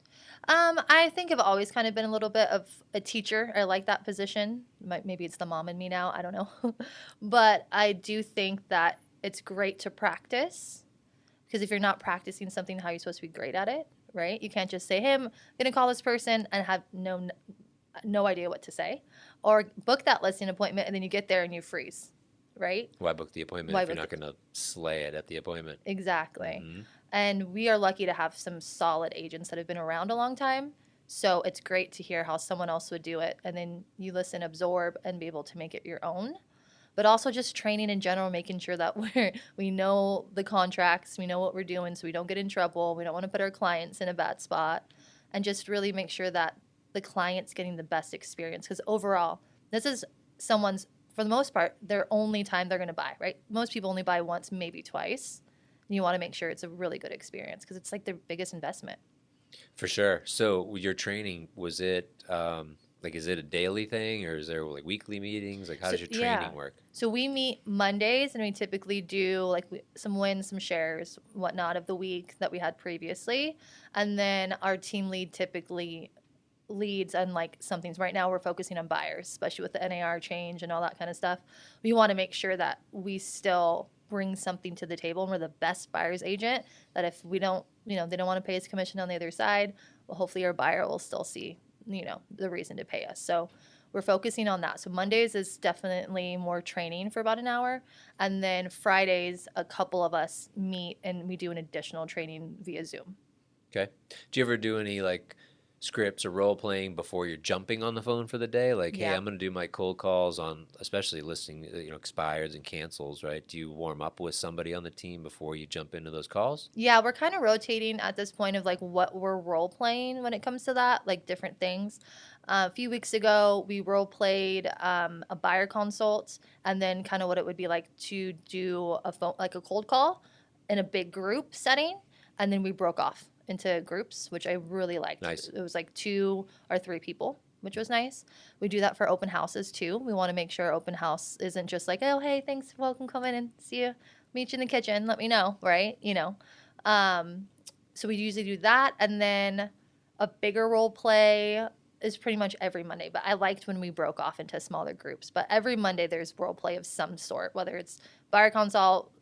Speaker 2: I think I've always kind of been a little bit of a teacher. I like that position. Maybe it's the mom in me now. I don't know. But I do think that it's great to practice, because if you're not practicing something, how are you supposed to be great at it, right? You can't just say, hey, I'm going to call this person and have no idea what to say, or book that listing appointment and then you get there and you freeze, right?
Speaker 1: Why book the appointment if you're not going to slay it at the appointment?
Speaker 2: Exactly. And we are lucky to have some solid agents that have been around a long time. So it's great to hear how someone else would do it. And then you listen, absorb, and be able to make it your own. But also just training in general, making sure that we know the contracts, we know what we're doing so we don't get in trouble. We don't want to put our clients in a bad spot. And just really make sure that the client's getting the best experience. Because overall, this is someone's, for the most part, their only time they're going to buy, right? Most people only buy once, maybe twice. And you want to make sure it's a really good experience, because it's like their biggest investment.
Speaker 1: For sure. So your training, was it is it a daily thing, or is there weekly meetings? How does your training work?
Speaker 2: So we meet Mondays, and we typically do some wins, some shares, whatnot of the week that we had previously. And then our team lead typically leads on some things. Right now we're focusing on buyers, especially with the NAR change and all that kind of stuff. We want to make sure that we still bring something to the table, and we're the best buyer's agent, that if we don't, they don't want to pay us commission on the other side, well, hopefully our buyer will still see, the reason to pay us. So we're focusing on that. So Mondays is definitely more training for about an hour. And then Fridays, a couple of us meet and we do an additional training via Zoom.
Speaker 1: Okay. Do you ever do any scripts or role playing before you're jumping on the phone for the day? Like, hey,
Speaker 2: Yeah.
Speaker 1: I'm going to do my cold calls on, especially listing, expires and cancels, right? Do you warm up with somebody on the team before you jump into those calls?
Speaker 2: Yeah, we're kind of rotating at this point of like what we're role playing when it comes to that, like different things. A few weeks ago, we role played a buyer consult, and then kind of what it would be like to do a phone, like a cold call in a big group setting, and then we broke off into groups, which I really liked.
Speaker 1: Nice.
Speaker 2: It was like 2 or 3 people, which was nice. We do that for open houses too. We want to make sure open house isn't just like, oh, hey, thanks, welcome, come in and see you, meet you in the kitchen, let me know, right? So we usually do that, and then a bigger role play is pretty much every Monday. But I liked when we broke off into smaller groups. But every Monday there's role play of some sort, whether it's buyer consult,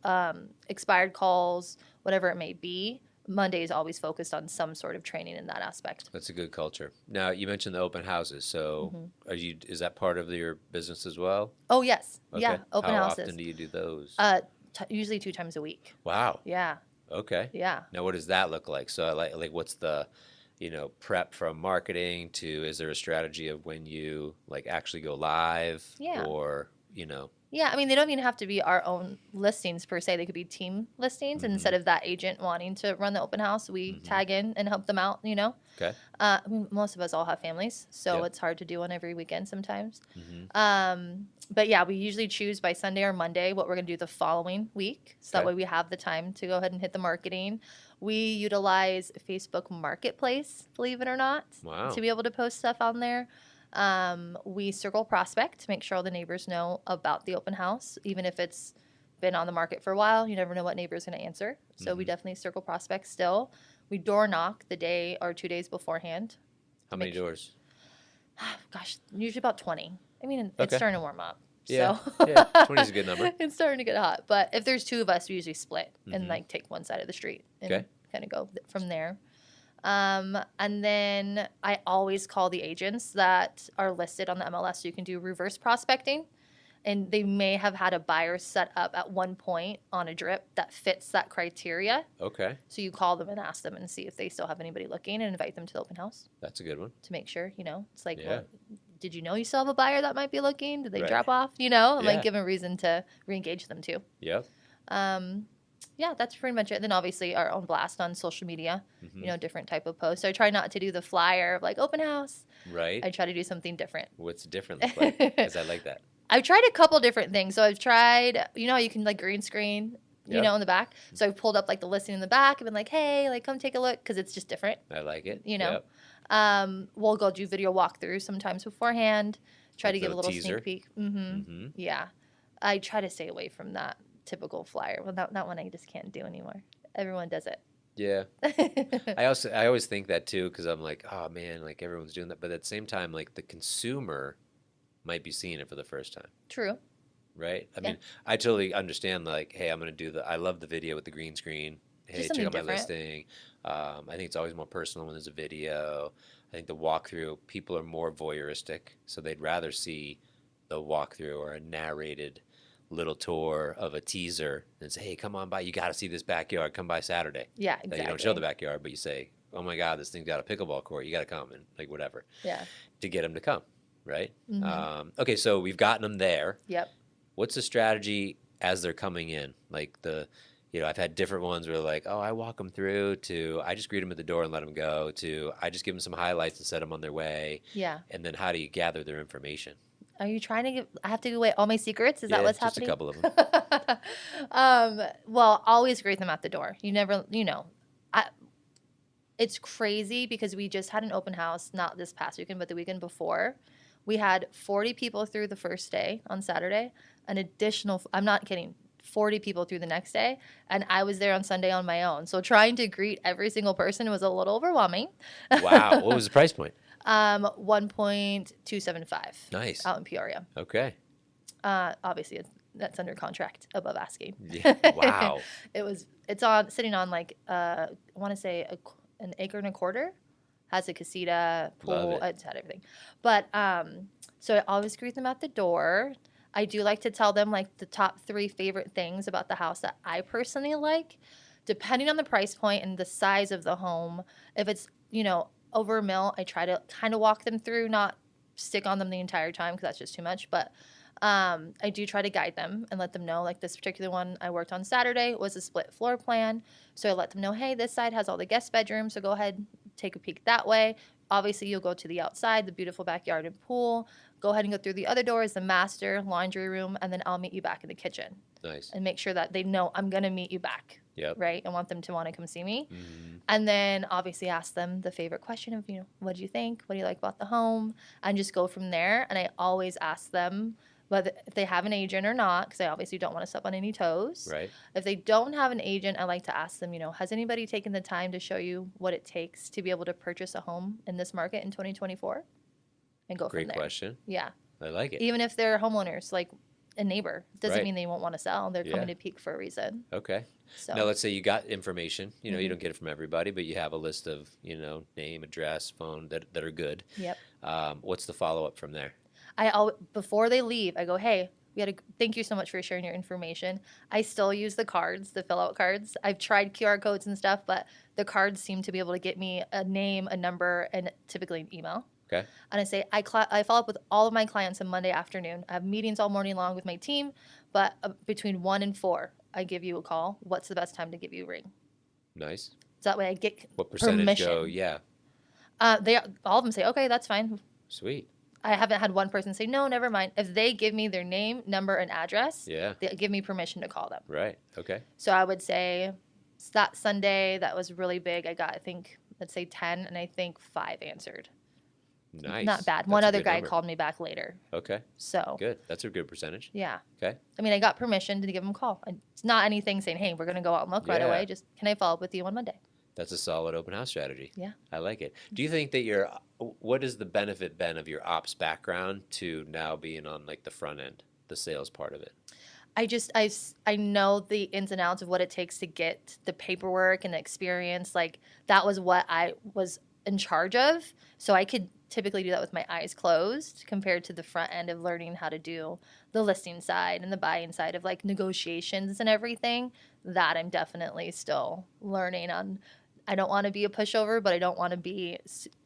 Speaker 2: expired calls, whatever it may be. Monday is always focused on some sort of training in that aspect.
Speaker 1: That's a good culture. Now, you mentioned the open houses. So, is that part of your business as well?
Speaker 2: Oh yes,
Speaker 1: Okay.
Speaker 2: yeah, open
Speaker 1: How
Speaker 2: houses.
Speaker 1: often do you do those?
Speaker 2: Usually 2 times a week.
Speaker 1: Wow.
Speaker 2: Yeah,
Speaker 1: Okay.
Speaker 2: yeah.
Speaker 1: Now, what does that look like? So, like, what's the, prep from marketing to? Is there a strategy of when you like actually go live?
Speaker 2: Yeah.
Speaker 1: Or
Speaker 2: Yeah, I mean, they don't even have to be our own listings per se. They could be team listings. And instead of that agent wanting to run the open house, we tag in and help them out,
Speaker 1: Okay.
Speaker 2: I mean, most of us all have families, so
Speaker 1: Yep.
Speaker 2: it's hard to do one every weekend sometimes.
Speaker 1: Mm-hmm.
Speaker 2: But yeah, we usually choose by Sunday or Monday what we're going to do the following week. So that
Speaker 1: Okay.
Speaker 2: way we have the time to go ahead and hit the marketing. We utilize Facebook Marketplace, believe it or not,
Speaker 1: Wow.
Speaker 2: to be able to post stuff on there. We circle prospect to make sure all the neighbors know about the open house, even if it's been on the market for a while. You never know what neighbor is going to answer. So we definitely circle prospect still. We door knock the day or 2 days beforehand.
Speaker 1: How many doors?
Speaker 2: Gosh, usually about 20. I mean, it's
Speaker 1: Okay.
Speaker 2: starting to warm up.
Speaker 1: Yeah.
Speaker 2: So
Speaker 1: Yeah. 20 is a good number.
Speaker 2: it's starting to get hot. But if there's 2 of us, we usually split and like take one side of the street and
Speaker 1: Okay.
Speaker 2: kind of go from there. And then I always call the agents that are listed on the MLS so you can do reverse prospecting. And they may have had a buyer set up at one point on a drip that fits that criteria.
Speaker 1: Okay.
Speaker 2: So you call them and ask them and see if they still have anybody looking and invite them to the open house
Speaker 1: That's a good one.
Speaker 2: to make sure, it's like,
Speaker 1: Yeah.
Speaker 2: well, did you know you still have a buyer that might be looking? Did they
Speaker 1: Right.
Speaker 2: drop off? And
Speaker 1: Yeah.
Speaker 2: like give them a reason to re-engage them too.
Speaker 1: Yep.
Speaker 2: Yeah, that's pretty much it. Then obviously our own blast on social media, different type of posts. So I try not to do the flyer of like open house.
Speaker 1: Right.
Speaker 2: I try to do something different.
Speaker 1: What's different look like? Because I like that.
Speaker 2: I've tried a couple different things. So I've tried, how you can like green screen,
Speaker 1: Yep.
Speaker 2: in the back. So I've pulled up like the listing in the back and been like, hey, like come take a look because it's just different.
Speaker 1: I like it.
Speaker 2: Yep.
Speaker 1: Yep.
Speaker 2: We'll go do video walkthroughs sometimes beforehand. Try
Speaker 1: Like
Speaker 2: to give a
Speaker 1: the
Speaker 2: little
Speaker 1: teaser?
Speaker 2: sneak peek. Yeah. I try to stay away from that typical flyer. Well, that one I just can't do anymore. Everyone does it.
Speaker 1: Yeah. I always think that too because I'm like, oh man, like everyone's doing that, but at the same time, like the consumer might be seeing it for the first time,
Speaker 2: True.
Speaker 1: right? I
Speaker 2: Yeah.
Speaker 1: mean, I totally understand. Like, hey, I'm gonna do I love the video with the green screen. Hey,
Speaker 2: Just
Speaker 1: check
Speaker 2: something
Speaker 1: out my
Speaker 2: different.
Speaker 1: listing. I think it's always more personal when there's a video. I think the walkthrough, people are more voyeuristic, so they'd rather see the walkthrough or a narrated little tour of a teaser and say, hey, come on by. You got to see this backyard. Come by Saturday.
Speaker 2: Yeah,
Speaker 1: That
Speaker 2: exactly.
Speaker 1: you don't show the backyard, but you say, oh my God, this thing's got a pickleball court. You got to come and like whatever
Speaker 2: Yeah.
Speaker 1: to get them to come, right? Okay, so we've gotten them there.
Speaker 2: Yep.
Speaker 1: What's the strategy as they're coming in? Like I've had different ones where like, oh, I walk them through to I just greet them at the door and let them go to I just give them some highlights and set them on their way.
Speaker 2: Yeah.
Speaker 1: And then how do you gather their information?
Speaker 2: Are you trying to I have to give away all my secrets? Is that what's
Speaker 1: just
Speaker 2: happening?
Speaker 1: a couple of them.
Speaker 2: Well, always greet them at the door. You never, it's crazy because we just had an open house, not this past weekend, but the weekend before. We had 40 people through the first day on Saturday, an additional, I'm not kidding, 40 people through the next day. And I was there on Sunday on my own. So trying to greet every single person was a little overwhelming.
Speaker 1: Wow. What was the price point?
Speaker 2: 1.275.
Speaker 1: Nice.
Speaker 2: Out in Peoria.
Speaker 1: Okay.
Speaker 2: Obviously, that's under contract above asking.
Speaker 1: Yeah. Wow.
Speaker 2: It's sitting on like I want to say an acre and a quarter. Has a casita, pool,
Speaker 1: Love it.
Speaker 2: it's had everything. But so I always greet them at the door. I do like to tell them like the top 3 favorite things about the house that I personally like, depending on the price point and the size of the home. If it's over a mil, I try to kind of walk them through, not stick on them the entire time because that's just too much. But I do try to guide them and let them know, like this particular one I worked on Saturday was a split floor plan. So I let them know, hey, this side has all the guest bedrooms, so go ahead, take a peek that way. Obviously, you'll go to the outside, the beautiful backyard and pool. Go ahead and go through the other doors, the master, laundry room, and then I'll meet you back in the kitchen.
Speaker 1: Nice.
Speaker 2: And make sure that they know I'm going to meet you back.
Speaker 1: Yep.
Speaker 2: Right? I want them to want to come see me.
Speaker 1: Mm-hmm.
Speaker 2: And then obviously ask them the favorite question of, what do you think? What do you like about the home? And just go from there. And I always ask them whether if they have an agent or not, because I obviously don't want to step on any toes.
Speaker 1: Right.
Speaker 2: If they don't have an agent, I like to ask them, has anybody taken the time to show you what it takes to be able to purchase a home in this market in 2024? And go
Speaker 1: Great
Speaker 2: from there.
Speaker 1: question.
Speaker 2: Yeah.
Speaker 1: I like it.
Speaker 2: Even if they're homeowners, like a neighbor, doesn't
Speaker 1: Right.
Speaker 2: mean they won't want to sell. They're coming to peak for a reason.
Speaker 1: Okay.
Speaker 2: So
Speaker 1: Now, let's say you got information. You
Speaker 2: Mm-hmm.
Speaker 1: don't get it from everybody, but you have a list of, name, address, phone that are good.
Speaker 2: Yep.
Speaker 1: What's the follow-up from there?
Speaker 2: Before they leave, I go, hey, thank you so much for sharing your information. I still use the cards, the fill-out cards. I've tried QR codes and stuff, but the cards seem to be able to get me a name, a number, and typically an email.
Speaker 1: Okay.
Speaker 2: And I say, I follow up with all of my clients on Monday afternoon. I have meetings all morning long with my team, but between 1 and 4, I give you a call. What's the best time to give you a ring?
Speaker 1: Nice.
Speaker 2: So that way I get
Speaker 1: What percentage
Speaker 2: permission.
Speaker 1: go? Yeah.
Speaker 2: All of them say, okay, that's fine.
Speaker 1: Sweet.
Speaker 2: I haven't had one person say, no, never mind. If they give me their name, number, and address,
Speaker 1: Yeah.
Speaker 2: they give me permission to call them.
Speaker 1: Right. Okay.
Speaker 2: So I would say that Sunday, that was really big. I got, I think, let's say 10, and I think 5 answered.
Speaker 1: Nice.
Speaker 2: Not bad.
Speaker 1: That's
Speaker 2: One
Speaker 1: a
Speaker 2: other
Speaker 1: good
Speaker 2: guy
Speaker 1: number.
Speaker 2: called me back later.
Speaker 1: Okay.
Speaker 2: So
Speaker 1: Good. That's a good percentage.
Speaker 2: yeah.
Speaker 1: Okay.
Speaker 2: I mean, I got permission to give them a call. It's not anything saying, hey, we're going to go out and look right
Speaker 1: Yeah.
Speaker 2: away. Just, can I follow up with you on Monday?
Speaker 1: That's a solid open house strategy.
Speaker 2: Yeah.
Speaker 1: I like it. Do you think that what has the benefit been of your ops background to now being on like the front end, the sales part of it?
Speaker 2: I know the ins and outs of what it takes to get the paperwork and the experience. Like that was what I was in charge of. So I could typically do that with my eyes closed compared to the front end of learning how to do the listing side and the buying side of like negotiations and everything. That I'm definitely still learning on. I don't want to be a pushover, but I don't want to be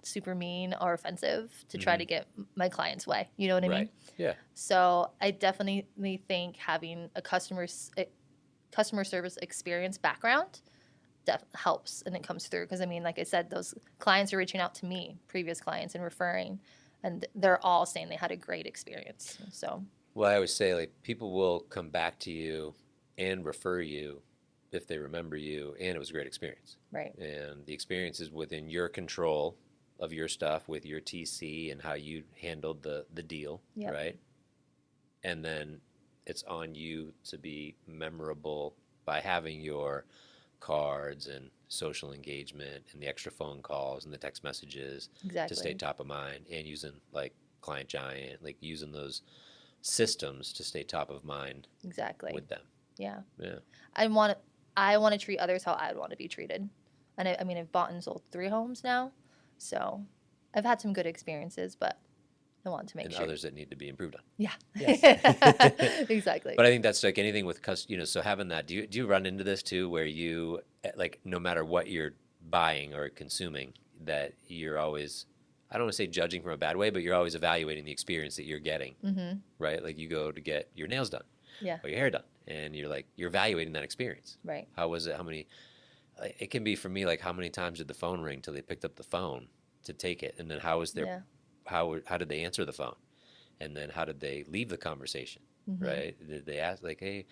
Speaker 2: super mean or offensive to try to get my client's way. You know what I mean?
Speaker 1: Right. Yeah.
Speaker 2: So I definitely think having a customer service experience background helps, and it comes through. Because I mean, like I said, those clients are reaching out to me, previous clients, and referring, and they're all saying they had a great experience. So.
Speaker 1: Well, I always say like people will come back to you and refer you if they remember you, and it was a great experience.
Speaker 2: Right.
Speaker 1: And the experience is within your control of your stuff with your TC and how you handled the deal,
Speaker 2: Yep.
Speaker 1: right? And then it's on you to be memorable by having your cards and social engagement and the extra phone calls and the text messages
Speaker 2: Exactly.
Speaker 1: to stay top of mind, and using like Client Giant, like using those systems to stay top of mind
Speaker 2: Exactly.
Speaker 1: with them.
Speaker 2: Yeah.
Speaker 1: Yeah.
Speaker 2: I want to treat others how I would want to be treated. And I mean, I've bought and sold 3 homes now. So I've had some good experiences, but I want to make
Speaker 1: And
Speaker 2: sure.
Speaker 1: others that need to be improved on.
Speaker 2: Yeah.
Speaker 1: Yes.
Speaker 2: Exactly.
Speaker 1: But I think that's like anything with so having that. Do you run into this too, where you like no matter what you're buying or consuming, that you're always, I don't want to say judging from a bad way, but you're always evaluating the experience that you're getting,
Speaker 2: Mm-hmm.
Speaker 1: right? Like you go to get your nails done,
Speaker 2: Yeah.
Speaker 1: or your hair done, and you're evaluating that experience.
Speaker 2: Right.
Speaker 1: How was it? How many? It can be for me like how many times did the phone ring till they picked up the phone to take it, and then how was their
Speaker 2: Yeah.
Speaker 1: how did they answer the phone, and then how did they leave the conversation,
Speaker 2: Mm-hmm.
Speaker 1: right? Did they ask like, hey,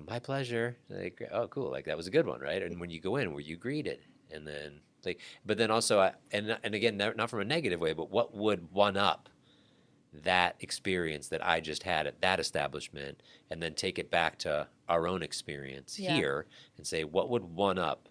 Speaker 1: my pleasure, like, oh cool, like that was a good one, right? And when you go in, were you greeted? And then like, but then also and again, not from a negative way, but what would one up that experience that I just had at that establishment, and then take it back to our own experience
Speaker 2: Yeah.
Speaker 1: here and say what would one up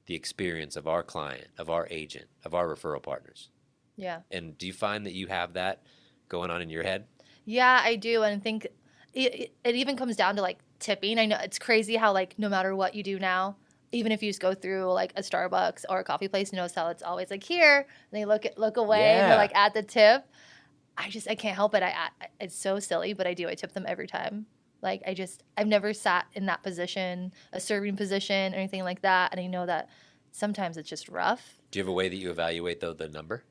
Speaker 1: the experience of our client, of our agent, of our referral partners.
Speaker 2: Yeah.
Speaker 1: And do you find that you have that going on in your head?
Speaker 2: Yeah, I do. And I think it even comes down to like tipping. I know it's crazy how like no matter what you do now, even if you just go through like a Starbucks or a coffee place, you notice how it's always like here, and they look away and
Speaker 1: Yeah.
Speaker 2: they're like at the tip. I can't help it. It's so silly, but I do. I tip them every time. Like I've never sat in that position, a serving position or anything like that. And I know that Sometimes it's just rough.
Speaker 1: Do you have a way that you evaluate, though, the number?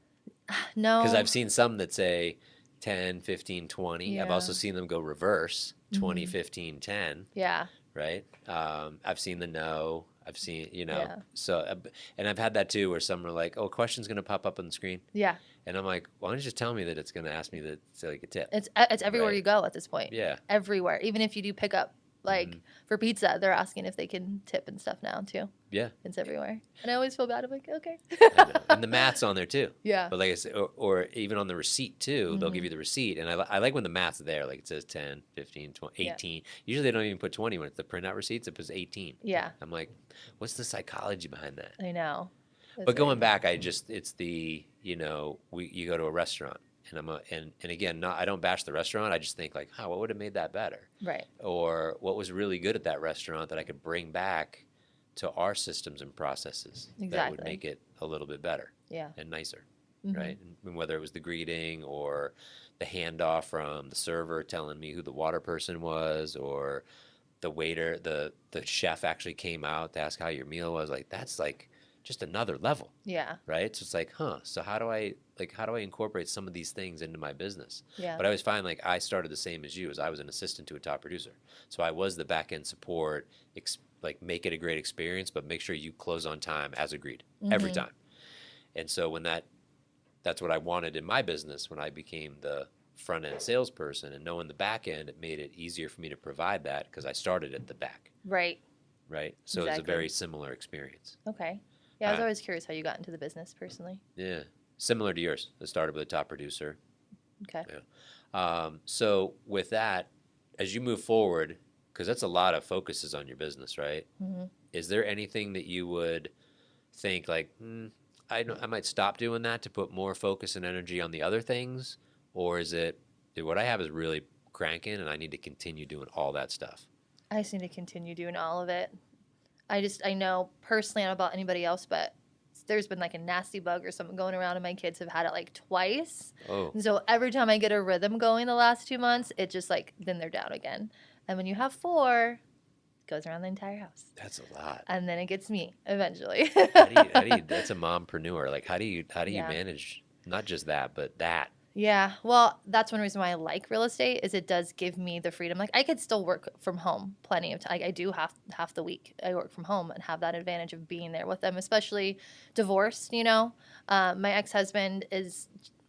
Speaker 1: Because
Speaker 2: No.
Speaker 1: I've seen some that say 10, 15, 20. I've also
Speaker 2: Yeah.
Speaker 1: seen them go reverse, 20,
Speaker 2: Mhm.
Speaker 1: 15, 10,
Speaker 2: Yeah.
Speaker 1: right? I've seen the no. I've seen,
Speaker 2: Yeah.
Speaker 1: so, and I've had that too where some are like, oh, a question's going to pop up on the screen.
Speaker 2: Yeah.
Speaker 1: And I'm like, why don't you just tell me that it's going to ask me to say like a tip?
Speaker 2: It's everywhere
Speaker 1: Right.
Speaker 2: you go at this point.
Speaker 1: Yeah.
Speaker 2: Everywhere. Even if you do pick up, like
Speaker 1: Mhm.
Speaker 2: for pizza, they're asking if they can tip and stuff now too.
Speaker 1: Yeah.
Speaker 2: It's everywhere. And I always feel bad. I'm like, okay.
Speaker 1: I know. And the math's on there too.
Speaker 2: Yeah.
Speaker 1: But like I said, or even on the receipt too, they'll give
Speaker 2: Mhm.
Speaker 1: you the receipt. And I like when the math's there, like it says 10, 15, 20,
Speaker 2: Yeah.
Speaker 1: 18. Usually they don't even put 20 when it's the printout receipts, it puts 18.
Speaker 2: Yeah.
Speaker 1: I'm like, what's the psychology behind that?
Speaker 2: I know.
Speaker 1: But going back, it's the, you go to a restaurant and and again, I don't bash the restaurant. I just think like, what would have made that better?
Speaker 2: Right.
Speaker 1: Or what was really good at that restaurant that I could bring back to our systems and processes that would
Speaker 2: Exactly.
Speaker 1: make it a little bit better
Speaker 2: Yeah.
Speaker 1: and nicer,
Speaker 2: Mhm.
Speaker 1: right? And whether it was the greeting or the handoff from the server telling me who the water person was, or the waiter, the chef actually came out to ask how your meal was, like that's like just another level,
Speaker 2: Yeah.
Speaker 1: right? So it's like, so how do I incorporate some of these things into my business?
Speaker 2: Yeah.
Speaker 1: But I always find like I started the same as you, as I was an assistant to a top producer. So I was the back end support, like make it a great experience, but make sure you close on time as agreed every
Speaker 2: Mhm.
Speaker 1: time. And so when that's what I wanted in my business when I became the front end salesperson, and knowing the back end, it made it easier for me to provide that because I started at the back,
Speaker 2: Right.
Speaker 1: right? So it's a
Speaker 2: Exactly.
Speaker 1: very similar experience.
Speaker 2: Okay. Yeah, I was
Speaker 1: Uh,
Speaker 2: always curious how you got into the business personally.
Speaker 1: Yeah, similar to yours. I started with a top producer.
Speaker 2: Okay.
Speaker 1: So with that, as you move forward, because that's a lot of focuses on your business, right?
Speaker 2: Hmm.
Speaker 1: Is there anything that you would think like, I might stop doing that to put more focus and energy on the other things, or is it, dude, what I have is really cranking, and I need to continue doing all that stuff?
Speaker 2: I just need to continue doing all of it. I know personally, I don't know about anybody else, but there's been like a nasty bug or something going around, and my kids have had it like twice.
Speaker 1: Oh,
Speaker 2: And so every time I get a rhythm going the last 2 months, it just like, then they're down again. And when you have four, it goes around the entire house.
Speaker 1: that's a lot.
Speaker 2: And then it gets me eventually.
Speaker 1: That's a mompreneur. Like, how do you
Speaker 2: Yeah.
Speaker 1: manage not just that, but that?
Speaker 2: Yeah, well, that's one reason why I like real estate is it does give me the freedom. Like I could still work from home plenty of time. Like I do half the week I work from home and have that advantage of being there with them, especially divorced. My ex-husband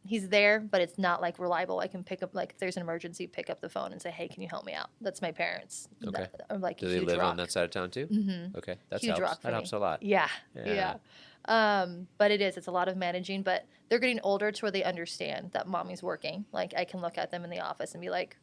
Speaker 2: he's there, but it's not like reliable. I can pick up like if there's an emergency, pick up the phone and say, "Hey, can you help me out?" That's my parents.
Speaker 1: Okay.
Speaker 2: That are like
Speaker 1: Do
Speaker 2: a
Speaker 1: they
Speaker 2: huge
Speaker 1: live
Speaker 2: rock.
Speaker 1: on that side of town too?
Speaker 2: Mm-hmm.
Speaker 1: Okay, that
Speaker 2: Huge
Speaker 1: helps.
Speaker 2: rock for
Speaker 1: That helps
Speaker 2: me.
Speaker 1: a lot.
Speaker 2: Yeah,
Speaker 1: Yeah.
Speaker 2: yeah. But it's a lot of managing. But they're getting older to where they understand that mommy's working. Like I can look at them in the office and be like,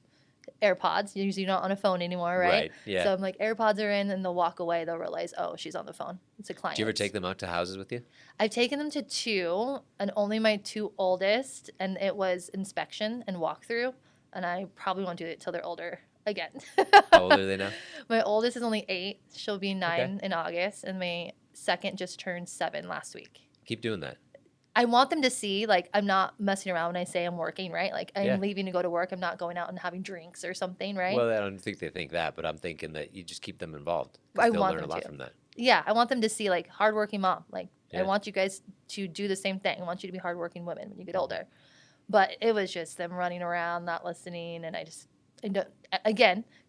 Speaker 2: AirPods. You're usually not on a phone anymore, right?
Speaker 1: Right, yeah.
Speaker 2: So I'm like, AirPods are in, and they'll walk away. They'll realize, oh, she's on the phone. It's a client.
Speaker 1: Do you ever take them out to houses with you?
Speaker 2: I've taken them to two, and only my two oldest, and it was inspection and walkthrough. And I probably won't do it till they're older again.
Speaker 1: How old are they now?
Speaker 2: My oldest is only 8. She'll be 9
Speaker 1: Okay.
Speaker 2: in August, and my second just turned 7 last week.
Speaker 1: Keep doing that.
Speaker 2: I want them to see, like, I'm not messing around when I say I'm working, right? Like, I'm
Speaker 1: Yeah.
Speaker 2: leaving to go to work. I'm not going out and having drinks or something, right?
Speaker 1: Well, I don't think they think that, but I'm thinking that you just keep them involved. 'Cause
Speaker 2: I
Speaker 1: they'll
Speaker 2: want
Speaker 1: learn a
Speaker 2: them
Speaker 1: lot
Speaker 2: to.
Speaker 1: from that.
Speaker 2: Yeah, I want them to see, like, hardworking mom. Like, I
Speaker 1: Yeah.
Speaker 2: want you guys to do the same thing. I want you to be hardworking women when you get older. But it was just them running around, not listening, and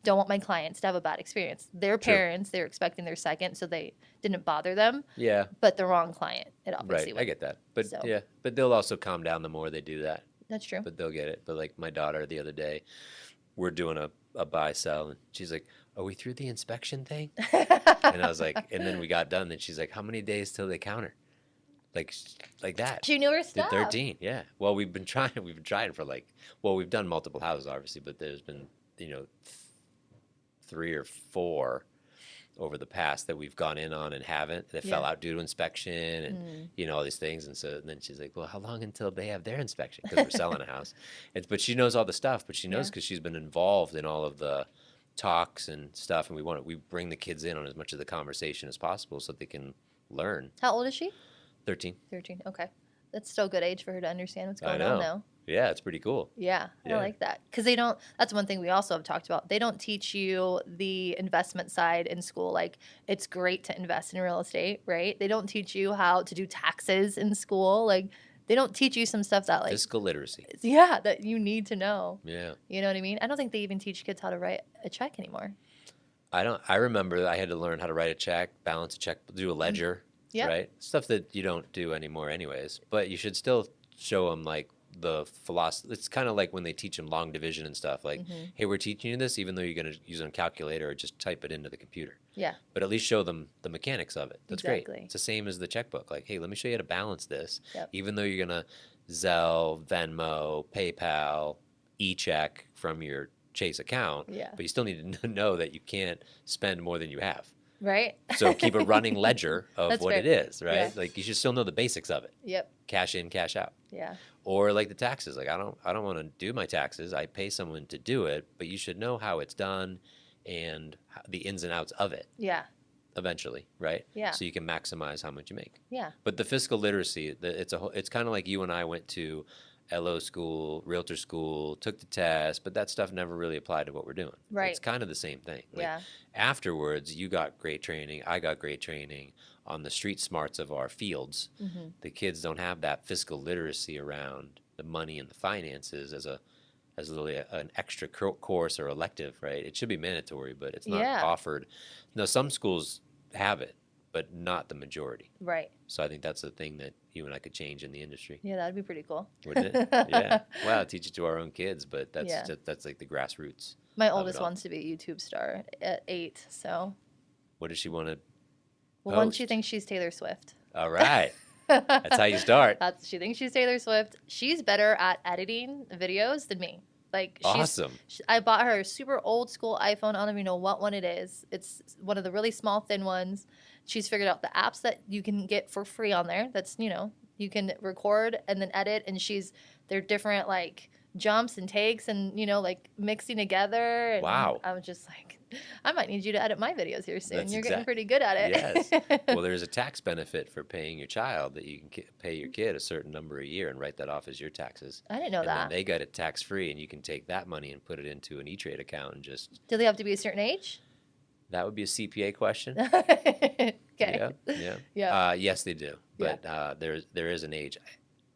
Speaker 2: don't want my clients to have a bad experience. Their
Speaker 1: True.
Speaker 2: parents, they were expecting their second, so they didn't bother them.
Speaker 1: Yeah,
Speaker 2: But the wrong client, it obviously
Speaker 1: right. I get that. But
Speaker 2: So-
Speaker 1: yeah, but they'll also calm down the more they do that.
Speaker 2: That's true.
Speaker 1: But they'll get it. But like my daughter the other day, we're doing a buy sell, and she's like, "Are we through the inspection thing?" And I was like, and then we got done, and she's like, "How many days till they counter?" Like that.
Speaker 2: She knew her
Speaker 1: Did
Speaker 2: stuff.
Speaker 1: 13, yeah. Well, we've been trying for we've done multiple houses obviously, but there's been, 3 or 4 over the past that we've gone in on and haven't, that fell
Speaker 2: Yeah.
Speaker 1: out due to inspection and all these things. And then she's like, well, how long until they have their inspection? Because we're selling a house. But she knows all the stuff, but she knows
Speaker 2: Yeah.
Speaker 1: because she's been involved in all of the talks and stuff. And we bring the kids in on as much of the conversation as possible so that they can learn.
Speaker 2: How old is she?
Speaker 1: 13.
Speaker 2: 13. Okay. That's still a good age for her to understand what's
Speaker 1: I
Speaker 2: going on
Speaker 1: know.
Speaker 2: now.
Speaker 1: Yeah, it's pretty cool.
Speaker 2: Yeah, I
Speaker 1: Yeah.
Speaker 2: like that. Because they don't, that's one thing we also have talked about. They don't teach you the investment side in school. Like, it's great to invest in real estate, right? They don't teach you how to do taxes in school. Like, they don't teach you some stuff that, like,
Speaker 1: Fiscal literacy.
Speaker 2: yeah, that you need to know.
Speaker 1: Yeah.
Speaker 2: You know what I mean? I don't think they even teach kids how to write a check anymore.
Speaker 1: I remember I had to learn how to write a check, balance a check, do a ledger,
Speaker 2: Yep.
Speaker 1: right? Stuff that you don't do anymore anyways. But you should still show them like the philosophy. It's kind of like when they teach them long division and stuff. Like,
Speaker 2: Mm-hmm.
Speaker 1: hey, we're teaching you this, even though you're going to use it on a calculator or just type it into the computer.
Speaker 2: Yeah,
Speaker 1: But at least show them the mechanics of it. That's great.
Speaker 2: exactly.
Speaker 1: It's the same as the checkbook. Like, hey, let me show you how to balance this.
Speaker 2: Yep.
Speaker 1: Even though you're going to Zelle, Venmo, PayPal, e-check from your Chase account,
Speaker 2: Yeah.
Speaker 1: but you still need to know that you can't spend more than you have.
Speaker 2: Right?
Speaker 1: So keep a running ledger of
Speaker 2: That's
Speaker 1: what
Speaker 2: fair.
Speaker 1: it is, right?
Speaker 2: Yeah.
Speaker 1: Like you should still know the basics of it.
Speaker 2: Yep.
Speaker 1: Cash in, cash out.
Speaker 2: Yeah.
Speaker 1: Or like the taxes. Like I don't want to do my taxes. I pay someone to do it, but you should know how it's done and the ins and outs of it
Speaker 2: Yeah.
Speaker 1: eventually, right?
Speaker 2: Yeah.
Speaker 1: So you can maximize how much you make.
Speaker 2: Yeah.
Speaker 1: But the fiscal literacy, it's kind of like you and I went to LO school, realtor school, took the test, but that stuff never really applied to what we're doing.
Speaker 2: Right.
Speaker 1: It's kind of the same thing. Like,
Speaker 2: Yeah.
Speaker 1: afterwards, you got great training. I got great training on the street smarts of our fields.
Speaker 2: Mm-hmm.
Speaker 1: The kids don't have that fiscal literacy around the money and the finances as literally an extra course or elective, right? It should be mandatory, but it's not
Speaker 2: Yeah.
Speaker 1: offered. No, some schools have it, but not the majority.
Speaker 2: Right.
Speaker 1: So I think that's the thing that you and I could change in the industry,
Speaker 2: Yeah, that'd be pretty cool.
Speaker 1: wouldn't it? Yeah. Wow, teach it to our own kids, but that's
Speaker 2: Yeah.
Speaker 1: that's like the grassroots.
Speaker 2: My
Speaker 1: Love it
Speaker 2: oldest
Speaker 1: all.
Speaker 2: wants to be a YouTube star at 8. So,
Speaker 1: What does she want to?
Speaker 2: well, one, she
Speaker 1: Post.
Speaker 2: thinks she's Taylor Swift.
Speaker 1: All right, that's how you start.
Speaker 2: She thinks she's Taylor Swift. She's better at editing videos than me. Like,
Speaker 1: Awesome.
Speaker 2: I bought her a super old school iPhone. I don't even know what one it is. It's one of the really small, thin ones. She's figured out the apps that you can get for free on there. That's, you can record and then edit. And they're different, like, jumps and takes and, like, mixing together. And
Speaker 1: Wow.
Speaker 2: I was just like, I might need you to edit my videos here soon.
Speaker 1: That's
Speaker 2: You're getting
Speaker 1: exact-
Speaker 2: pretty good at it.
Speaker 1: Yes. Well, there's a tax benefit for paying your child that you can pay your kid a certain number a year and write that off as your taxes.
Speaker 2: I didn't know
Speaker 1: And
Speaker 2: that.
Speaker 1: then they got it tax free, and you can take that money and put it into an E-Trade account and just.
Speaker 2: Do they have to be a certain age?
Speaker 1: That would be a CPA question.
Speaker 2: Okay.
Speaker 1: Yeah. Yeah.
Speaker 2: Yeah.
Speaker 1: Yes, they do, but there is an age,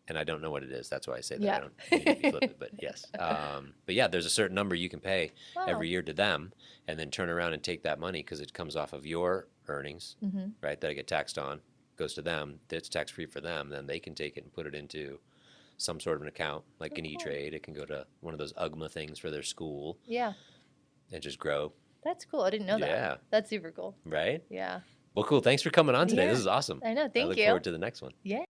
Speaker 1: and I don't know what it is. That's why I say that.
Speaker 2: Yeah.
Speaker 1: I don't need to be flippant, but yes. But yeah, there's a certain number you can pay
Speaker 2: Wow.
Speaker 1: every year to them, and then turn around and take that money because it comes off of your earnings,
Speaker 2: Mm-hmm.
Speaker 1: right? That I get taxed on, goes to them. It's tax free for them. Then they can take it and put it into some sort of an account, like an
Speaker 2: Oh, cool.
Speaker 1: E-Trade. It can go to one of those UGMA things for their school
Speaker 2: Yeah.
Speaker 1: and just grow,
Speaker 2: That's cool. I didn't know that.
Speaker 1: Yeah.
Speaker 2: That's super cool.
Speaker 1: right?
Speaker 2: Yeah.
Speaker 1: Well, cool. Thanks for coming on today.
Speaker 2: Yeah.
Speaker 1: This is awesome.
Speaker 2: I know.
Speaker 1: I
Speaker 2: Thank
Speaker 1: look
Speaker 2: you.
Speaker 1: forward to the next one.
Speaker 2: Yeah.